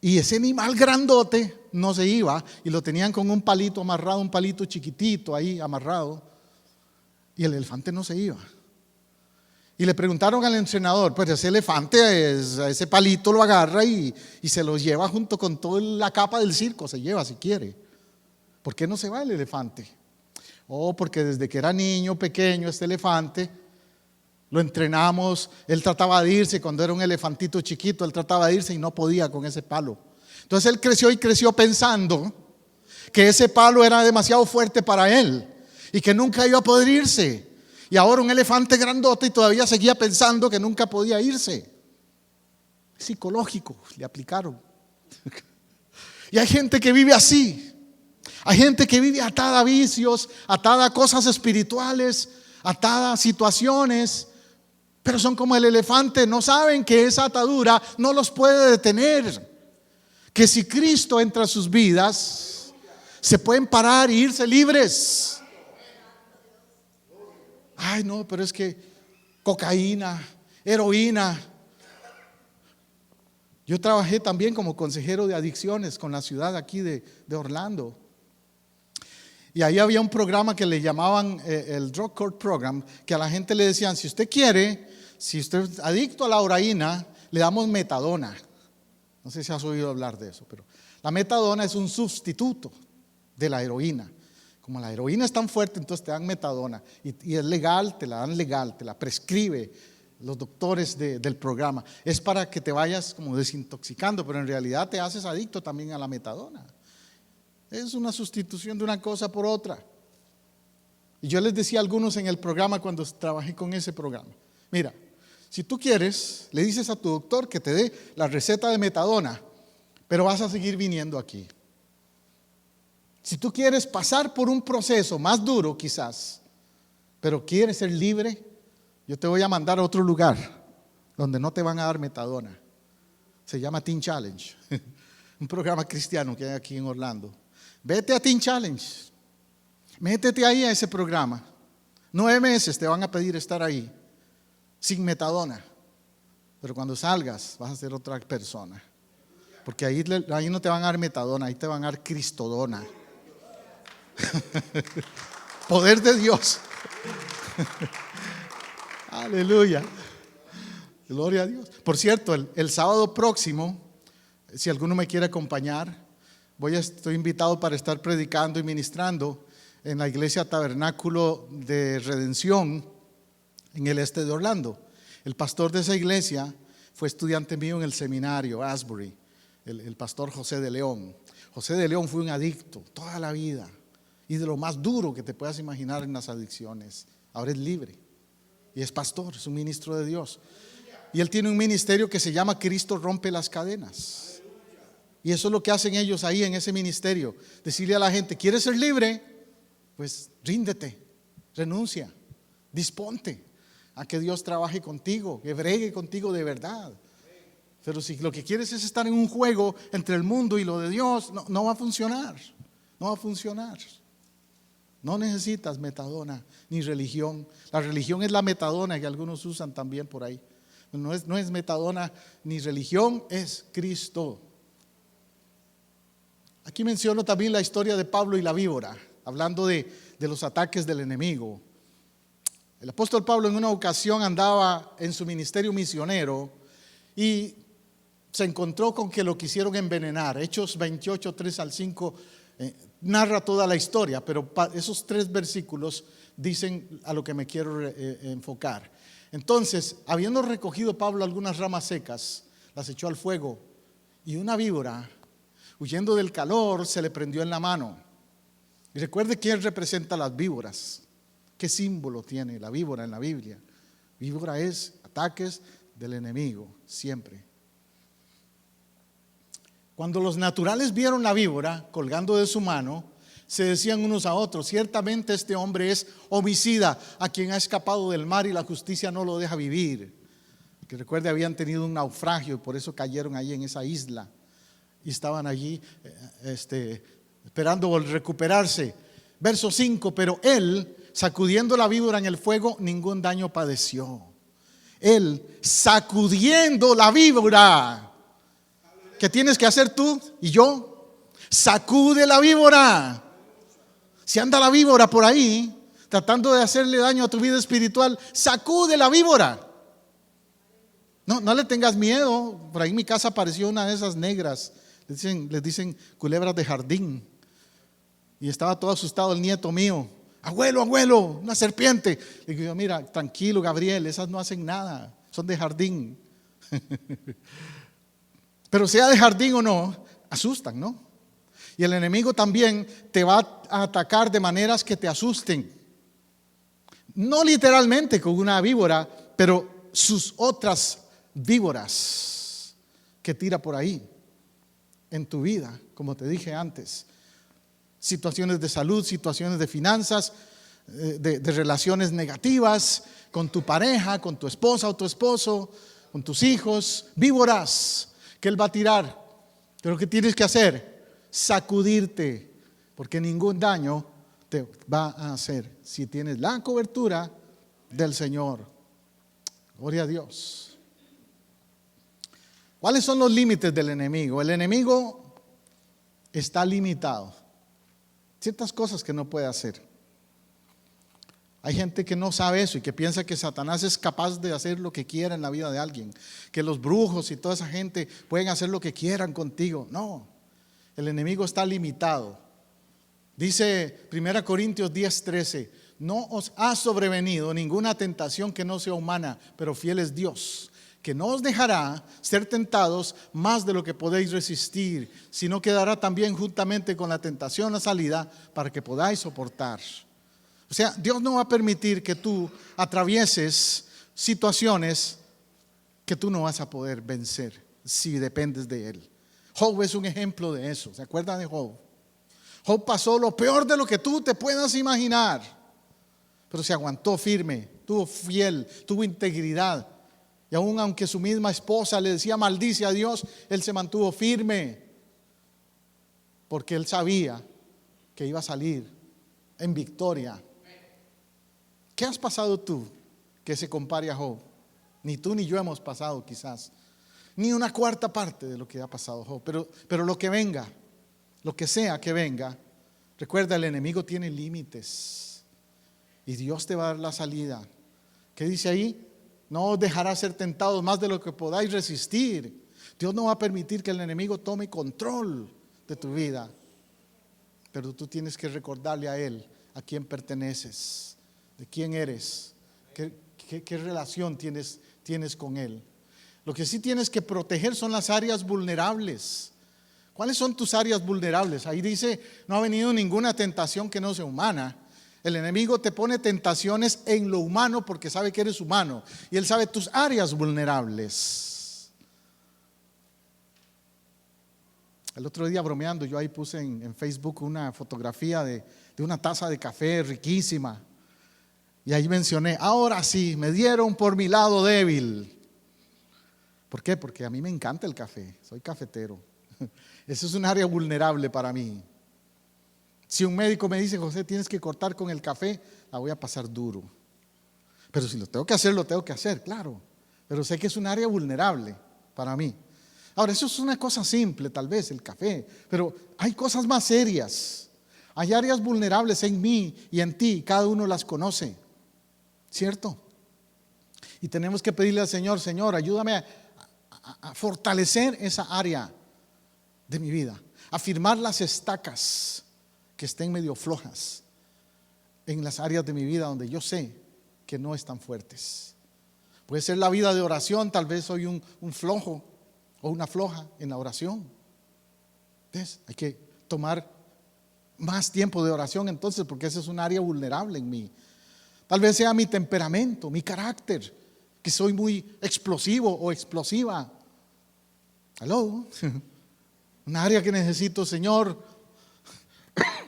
y ese animal grandote no se iba y lo tenían con un palito amarrado, un palito chiquitito ahí amarrado, y el elefante no se iba. Y le preguntaron al entrenador: pues ese elefante, ese palito lo agarra y se lo lleva junto con toda la capa del circo, se lleva si quiere. ¿Por qué no se va el elefante? Porque desde que era niño pequeño este elefante lo entrenamos, él trataba de irse cuando era un elefantito chiquito, él trataba de irse y no podía con ese palo. Entonces él creció pensando que ese palo era demasiado fuerte para él y que nunca iba a poder irse. Y ahora un elefante grandote y todavía seguía pensando que nunca podía irse. Es psicológico, le aplicaron. Y hay gente que vive así. Hay gente que vive atada a vicios, atada a cosas espirituales, atada a situaciones, pero son como el elefante, no saben que esa atadura no los puede detener. Que si Cristo entra a sus vidas, se pueden parar e irse libres. Ay, no, pero es que cocaína, heroína. Yo trabajé también como consejero de adicciones con la ciudad aquí de Orlando. Y ahí había un programa que le llamaban el Drug Court Program, que a la gente le decían: si usted quiere, si usted es adicto a la heroína, le damos metadona. No sé si has oído hablar de eso, pero la metadona es un sustituto de la heroína. Como la heroína es tan fuerte, entonces te dan metadona y es legal, te la dan legal, te la prescribe los doctores del programa. Es para que te vayas como desintoxicando, pero en realidad te haces adicto también a la metadona. Es una sustitución de una cosa por otra. Y yo les decía a algunos en el programa cuando trabajé con ese programa: mira, si tú quieres, le dices a tu doctor que te dé la receta de metadona, pero vas a seguir viniendo aquí. Si tú quieres pasar por un proceso más duro quizás, pero quieres ser libre, yo te voy a mandar a otro lugar donde no te van a dar metadona. Se llama Teen Challenge, un programa cristiano que hay aquí en Orlando. Vete a Teen Challenge, métete ahí a ese programa. 9 meses te van a pedir estar ahí, sin metadona. Pero cuando salgas vas a ser otra persona. Porque ahí no te van a dar metadona, ahí te van a dar cristodona. Poder de Dios. Aleluya. Gloria a Dios. Por cierto, el sábado próximo, si alguno me quiere acompañar, estoy invitado para estar predicando y ministrando en la iglesia Tabernáculo de Redención en el este de Orlando. El pastor de esa iglesia fue estudiante mío en el seminario Asbury, el pastor José de León. José de León fue un adicto toda la vida y de lo más duro que te puedas imaginar en las adicciones. Ahora es libre y es pastor, es un ministro de Dios. Y él tiene un ministerio que se llama Cristo Rompe las Cadenas. Y eso es lo que hacen ellos ahí en ese ministerio: decirle a la gente: ¿quieres ser libre? Pues ríndete, renuncia, disponte a que Dios trabaje contigo, que bregue contigo de verdad. Pero si lo que quieres es estar en un juego entre el mundo y lo de Dios, no va a funcionar. No va a funcionar. No necesitas metadona ni religión. La religión es la metadona que algunos usan también por ahí. No es metadona ni religión, es Cristo. Aquí menciono también la historia de Pablo y la víbora, hablando de los ataques del enemigo. El apóstol Pablo en una ocasión andaba en su ministerio misionero y se encontró con que lo quisieron envenenar. Hechos 28, 3 al 5 narra toda la historia, pero esos 3 versículos dicen a lo que me quiero enfocar. Entonces, habiendo recogido Pablo algunas ramas secas, las echó al fuego, y una víbora, huyendo del calor, se le prendió en la mano. Y recuerde quién representa las víboras. ¿Qué símbolo tiene la víbora en la Biblia? Víbora es ataques del enemigo, siempre. Cuando los naturales vieron la víbora colgando de su mano, se decían unos a otros: ciertamente este hombre es homicida, a quien ha escapado del mar y la justicia no lo deja vivir. Que recuerde, habían tenido un naufragio y por eso cayeron allí en esa isla y estaban allí esperando recuperarse. Verso 5: pero él, sacudiendo la víbora en el fuego, ningún daño padeció. Él, sacudiendo la víbora. ¿Qué tienes que hacer tú y yo? Sacude la víbora. Si anda la víbora por ahí tratando de hacerle daño a tu vida espiritual, sacude la víbora. No le tengas miedo. Por ahí en mi casa apareció una de esas negras, les dicen culebras de jardín, y estaba todo asustado el nieto mío. Abuelo, una serpiente. Le digo: mira, tranquilo, Gabriel, esas no hacen nada, son de jardín. Pero sea de jardín o no, asustan, ¿no? Y el enemigo también te va a atacar de maneras que te asusten. No literalmente con una víbora, pero sus otras víboras que tira por ahí en tu vida, como te dije antes. Situaciones de salud, situaciones de finanzas, de relaciones negativas con tu pareja, con tu esposa o tu esposo, con tus hijos, víboras que él va a tirar. Pero ¿qué tienes que hacer? Sacudirte, porque ningún daño te va a hacer si tienes la cobertura del Señor. Gloria a Dios. ¿Cuáles son los límites del enemigo? El enemigo está limitado. Ciertas cosas que no puede hacer. Hay gente que no sabe eso y que piensa que Satanás es capaz de hacer lo que quiera en la vida de alguien, que los brujos y toda esa gente pueden hacer lo que quieran contigo. No, el enemigo está limitado. Dice 1 Corintios 10:13: no os ha sobrevenido ninguna tentación que no sea humana, pero fiel es Dios, que no os dejará ser tentados más de lo que podéis resistir, sino que dará también juntamente con la tentación la salida para que podáis soportar. O sea, Dios no va a permitir que tú atravieses situaciones que tú no vas a poder vencer si dependes de Él. Job es un ejemplo de eso. ¿Se acuerdan de Job? Job pasó lo peor de lo que tú te puedas imaginar, pero se aguantó firme, tuvo fiel, tuvo integridad. Y aun aunque su misma esposa le decía maldice a Dios, él se mantuvo firme, porque él sabía que iba a salir en victoria. ¿Qué has pasado tú que se compare a Job? Ni tú ni yo hemos pasado quizás, ni una cuarta parte de lo que ha pasado Job, pero lo que venga, lo que sea que venga, recuerda, el enemigo tiene límites y Dios te va a dar la salida. ¿Qué dice ahí? No os dejará ser tentados más de lo que podáis resistir. Dios no va a permitir que el enemigo tome control de tu vida, pero tú tienes que recordarle a Él a quién perteneces, de quién eres, qué relación tienes con Él. Lo que sí tienes que proteger son las áreas vulnerables. ¿Cuáles son tus áreas vulnerables? Ahí dice: no ha venido ninguna tentación que no sea humana. El enemigo te pone tentaciones en lo humano porque sabe que eres humano y él sabe tus áreas vulnerables. El otro día, bromeando, yo ahí puse en Facebook una fotografía de una taza de café riquísima. Y ahí mencioné: ahora sí, me dieron por mi lado débil. ¿Por qué? Porque a mí me encanta el café, soy cafetero. Eso es un área vulnerable para mí. Si un médico me dice, José, tienes que cortar con el café, la voy a pasar duro. Pero si lo tengo que hacer, lo tengo que hacer, claro. Pero sé que es un área vulnerable para mí. Ahora, eso es una cosa simple, tal vez, el café. Pero hay cosas más serias. Hay áreas vulnerables en mí y en ti. Cada uno las conoce. ¿Cierto? Y tenemos que pedirle al Señor, Señor, ayúdame a fortalecer esa área de mi vida. A firmar las estacas que estén medio flojas en las áreas de mi vida donde yo sé que no están fuertes. Puede ser la vida de oración, tal vez soy un flojo o una floja en la oración. ¿Ves? Hay que tomar más tiempo de oración entonces, porque esa es un área vulnerable en mí. Tal vez sea mi temperamento, mi carácter, que soy muy explosivo o explosiva. ¿Aló? Un área que necesito, Señor,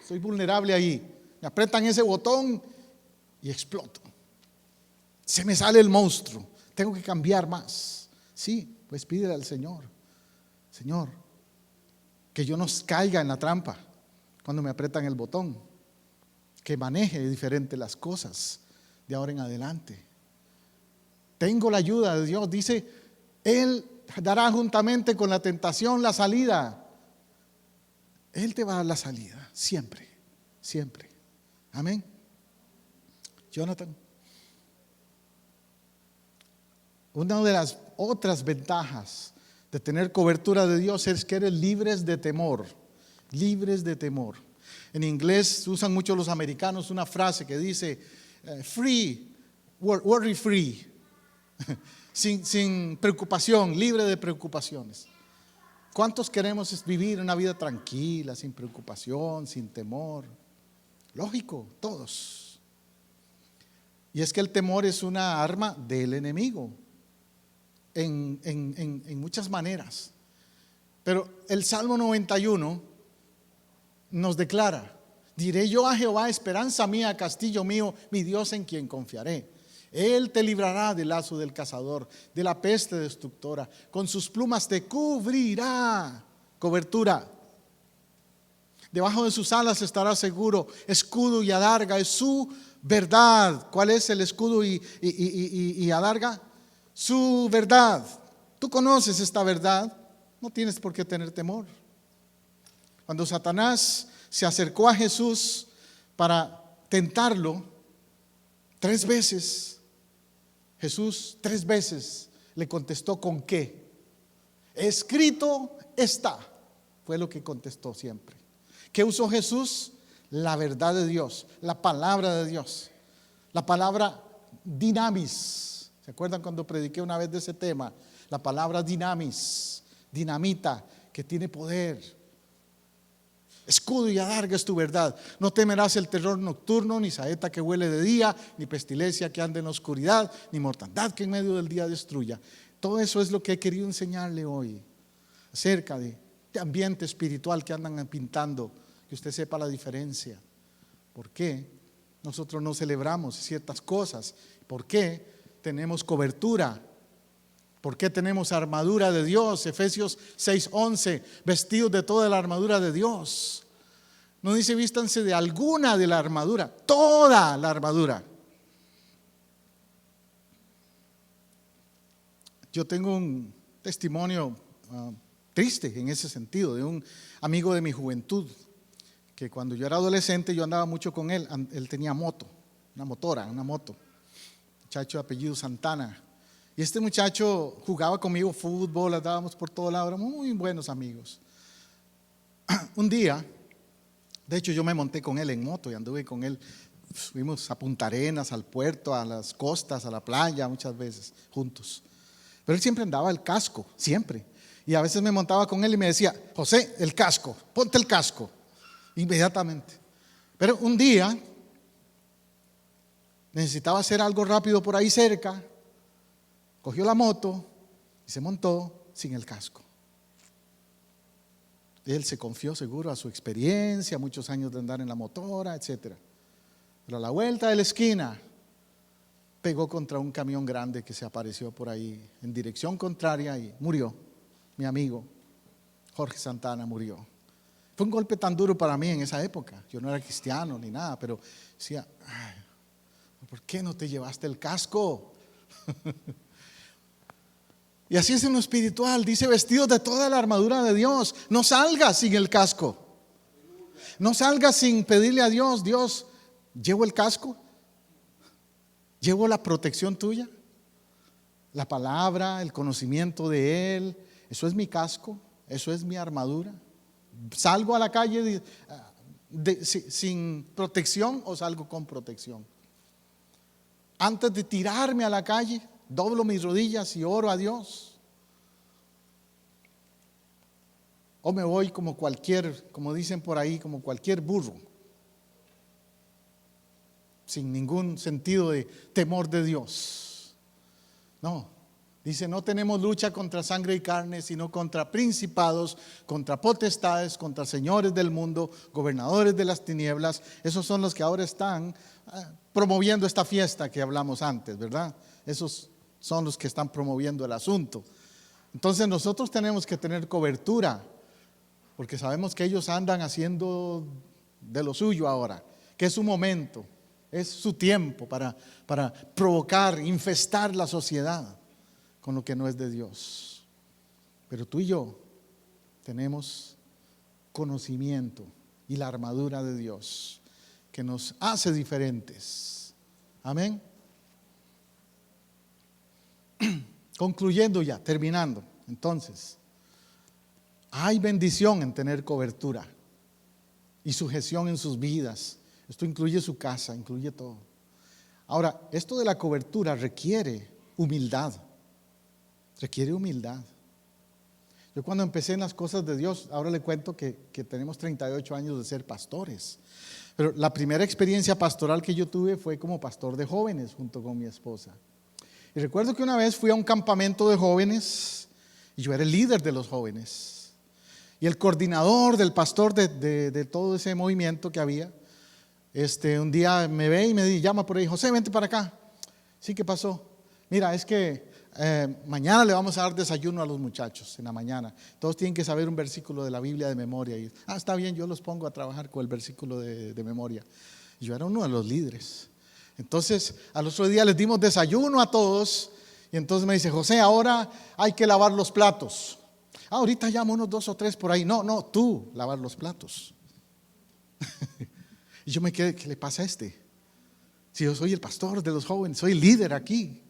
soy vulnerable ahí. Me apretan ese botón y exploto. Se me sale el monstruo. Tengo que cambiar más. Sí, pues pídele al Señor, Señor, que yo no caiga en la trampa cuando me apretan el botón, que maneje diferente las cosas de ahora en adelante. Tengo la ayuda de Dios. Dice, Él dará juntamente con la tentación la salida. Él te va a dar la salida, siempre, siempre. Amén. Jonathan. Una de las otras ventajas de tener cobertura de Dios es que eres libres de temor. Libres de temor. En inglés usan mucho los americanos una frase que dice free, worry free. Sin preocupación, libre de preocupaciones. ¿Cuántos queremos vivir una vida tranquila, sin preocupación, sin temor? Lógico, todos. Y es que el temor es una arma del enemigo en muchas maneras. Pero el Salmo 91 nos declara: diré yo a Jehová, esperanza mía, castillo mío, mi Dios en quien confiaré. Él te librará del lazo del cazador, de la peste destructora. Con sus plumas te cubrirá. Cobertura. Debajo de sus alas estará seguro. Escudo y adarga es su verdad. ¿Cuál es el escudo y adarga? Su verdad. Tú conoces esta verdad, no tienes por qué tener temor. Cuando Satanás se acercó a Jesús para tentarlo, 3 veces, Jesús 3 veces le contestó con qué. Escrito está, fue lo que contestó siempre. ¿Qué usó Jesús? La verdad de Dios, la palabra de Dios, la palabra dinamis. ¿Se acuerdan cuando prediqué una vez de ese tema? La palabra dinamis, dinamita, que tiene poder. Escudo y adarga es tu verdad. No temerás el terror nocturno, ni saeta que huele de día, ni pestilencia que ande en la oscuridad, ni mortandad que en medio del día destruya. Todo eso es lo que he querido enseñarle hoy acerca de ambiente espiritual que andan pintando, que usted sepa la diferencia. ¿Por qué nosotros no celebramos ciertas cosas? ¿Por qué tenemos cobertura? ¿Por qué tenemos armadura de Dios? Efesios 6:11, vestidos de toda la armadura de Dios. No dice vístanse de alguna de la armadura, toda la armadura. Yo tengo un testimonio triste en ese sentido, de un amigo de mi juventud, que cuando yo era adolescente yo andaba mucho con él. Él tenía moto, una moto, muchacho de apellido Santana. Y este muchacho jugaba conmigo fútbol, andábamos por todo lado, éramos muy buenos amigos. Un día, de hecho yo me monté con él en moto y anduve con él. Fuimos a Punta Arenas, al puerto, a las costas, a la playa, muchas veces juntos. Pero él siempre andaba el casco, siempre. Y a veces me montaba con él y me decía: José, el casco, ponte el casco. Inmediatamente. Pero un día necesitaba hacer algo rápido por ahí cerca. Cogió la moto y se montó sin el casco. Él se confió seguro a su experiencia, muchos años de andar en la motora, etc. Pero a la vuelta de la esquina pegó contra un camión grande que se apareció por ahí en dirección contraria y murió. Mi amigo Jorge Santana murió. Fue un golpe tan duro para mí en esa época. Yo no era cristiano ni nada, pero decía, ay, ¿por qué no te llevaste el casco? Y así es en lo espiritual. Dice, vestidos de toda la armadura de Dios. No salgas sin el casco. No salgas sin pedirle a Dios, Dios, ¿llevo el casco? ¿Llevo la protección tuya? La palabra, el conocimiento de Él. Eso es mi casco, eso es mi armadura. ¿Salgo a la calle sin protección o salgo con protección? Antes de tirarme a la calle, doblo mis rodillas y oro a Dios. O me voy como dicen por ahí, como cualquier burro, sin ningún sentido de temor de Dios. No. Dice, no tenemos lucha contra sangre y carne, sino contra principados, contra potestades, contra señores del mundo, gobernadores de las tinieblas. Esos son los que ahora están promoviendo esta fiesta que hablamos antes, ¿verdad? Esos son los que están promoviendo el asunto. Entonces nosotros tenemos que tener cobertura, porque sabemos que ellos andan haciendo de lo suyo ahora, que es su momento, es su tiempo para provocar, infestar la sociedad con lo que no es de Dios. Pero tú y yo tenemos conocimiento y la armadura de Dios que nos hace diferentes. Amén. Concluyendo ya, terminando. Entonces, hay bendición en tener cobertura y sujeción en sus vidas. Esto incluye su casa, incluye todo. Ahora, esto de la cobertura requiere humildad. Requiere humildad. Yo cuando empecé en las cosas de Dios, ahora le cuento que tenemos 38 años de ser pastores. Pero la primera experiencia pastoral que yo tuve fue como pastor de jóvenes junto con mi esposa. Y recuerdo que una vez fui a un campamento de jóvenes y yo era el líder de los jóvenes. Y el coordinador del pastor de todo ese movimiento que había, un día me ve y me llama por ahí, José, vente para acá. Sí, ¿qué pasó? Mira, es que mañana le vamos a dar desayuno a los muchachos en la mañana. Todos tienen que saber un versículo de la Biblia de memoria. Y, está bien, yo los pongo a trabajar con el versículo de memoria. Yo era uno de los líderes. Entonces, al otro día les dimos desayuno a todos. Y entonces me dice, José, ahora hay que lavar los platos. Ahorita llamo unos 2 o 3 por ahí. No, tú lavar los platos. Y yo me quedé, ¿qué le pasa a este? Si yo soy el pastor de los jóvenes, soy el líder aquí.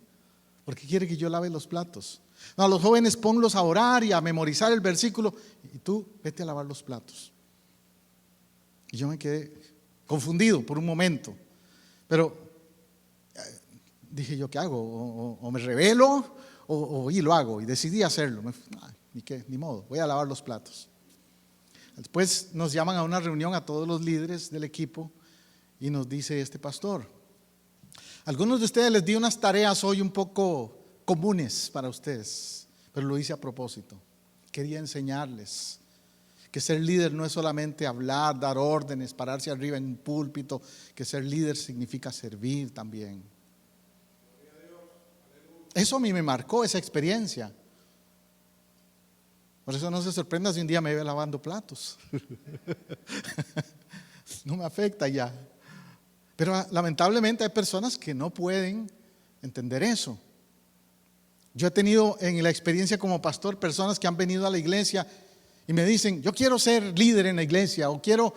¿Por qué quiere que yo lave los platos? No, a los jóvenes ponlos a orar y a memorizar el versículo y tú vete a lavar los platos. Y yo me quedé confundido por un momento. Pero dije yo, ¿qué hago? O me rebelo y lo hago. Y decidí hacerlo. Ni modo, voy a lavar los platos. Después nos llaman a una reunión a todos los líderes del equipo y nos dice este pastor, algunos de ustedes les di unas tareas hoy un poco comunes para ustedes, pero lo hice a propósito. Quería enseñarles que ser líder no es solamente hablar, dar órdenes, pararse arriba en un púlpito, que ser líder significa servir también. Eso a mí me marcó esa experiencia. Por eso no se sorprenda si un día me ve lavando platos. No me afecta ya. Pero lamentablemente hay personas que no pueden entender eso. Yo he tenido en la experiencia como pastor personas que han venido a la iglesia y me dicen, yo quiero ser líder en la iglesia o quiero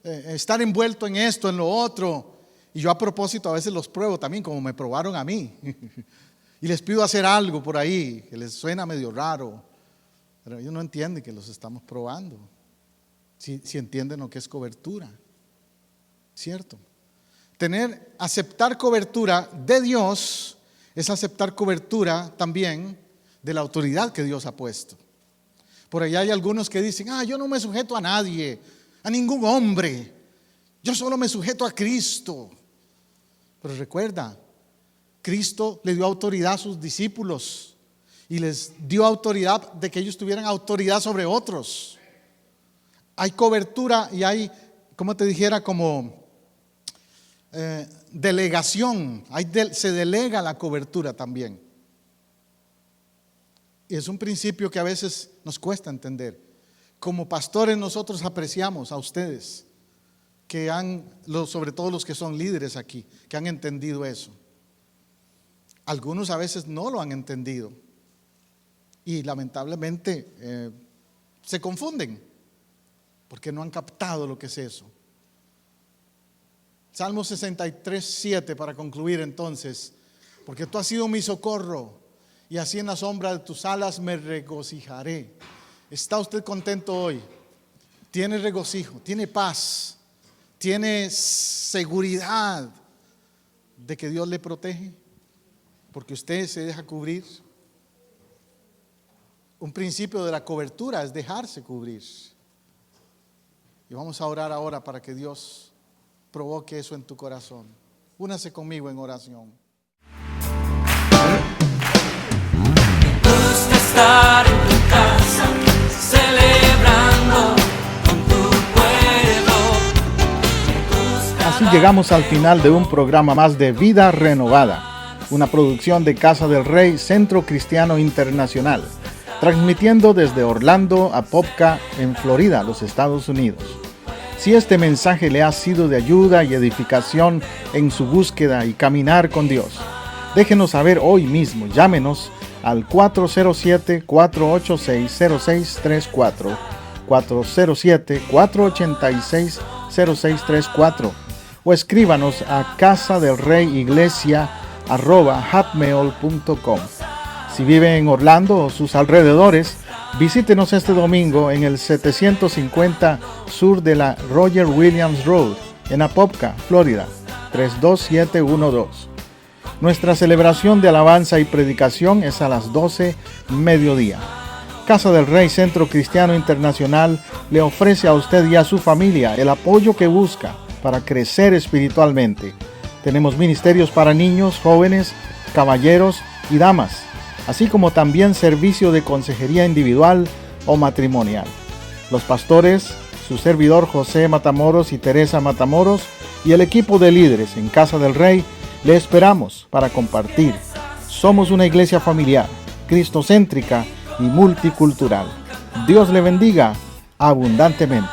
estar envuelto en esto, en lo otro. Y yo a propósito a veces los pruebo también como me probaron a mí. Y les pido hacer algo por ahí que les suena medio raro. Pero ellos no entienden que los estamos probando. Si entienden lo que es cobertura. ¿Cierto? Aceptar cobertura de Dios es aceptar cobertura también de la autoridad que Dios ha puesto. Por allá hay algunos que dicen, yo no me sujeto a nadie, a ningún hombre, yo solo me sujeto a Cristo. Pero recuerda, Cristo le dio autoridad a sus discípulos y les dio autoridad de que ellos tuvieran autoridad sobre otros. Hay cobertura y hay, como te dijera, como delegación, se delega la cobertura también. Y es un principio que a veces nos cuesta entender. Como pastores nosotros apreciamos a ustedes, sobre todo los que son líderes aquí, que han entendido eso. Algunos a veces no lo han entendido y lamentablemente se confunden porque no han captado lo que es eso. Salmo 63:7 para concluir entonces. Porque tú has sido mi socorro y así en la sombra de tus alas me regocijaré. ¿Está usted contento hoy? ¿Tiene regocijo? ¿Tiene paz? ¿Tiene seguridad de que Dios le protege? Porque usted se deja cubrir. Un principio de la cobertura es dejarse cubrir. Y vamos a orar ahora para que Dios provoque eso en tu corazón. Únase conmigo en oración. Me gusta estar en tu casa, celebrando con tu pueblo. Así llegamos al final de un programa más de Vida Renovada, una producción de Casa del Rey, Centro Cristiano Internacional, transmitiendo desde Orlando, Apopka, en Florida, los Estados Unidos. Si este mensaje le ha sido de ayuda y edificación en su búsqueda y caminar con Dios, déjenos saber hoy mismo. Llámenos al 407-486-0634, 407-486-0634, o escríbanos a casadelreyiglesia@hotmail.com. Si vive en Orlando o sus alrededores, visítenos este domingo en el 750 sur de la Roger Williams Road, en Apopka, Florida, 32712. Nuestra celebración de alabanza y predicación es a las 12 mediodía. Casa del Rey Centro Cristiano Internacional le ofrece a usted y a su familia el apoyo que busca para crecer espiritualmente. Tenemos ministerios para niños, jóvenes, caballeros y damas, así como también servicio de consejería individual o matrimonial. Los pastores, su servidor José Matamoros y Teresa Matamoros, y el equipo de líderes en Casa del Rey, le esperamos para compartir. Somos una iglesia familiar, cristocéntrica y multicultural. Dios le bendiga abundantemente.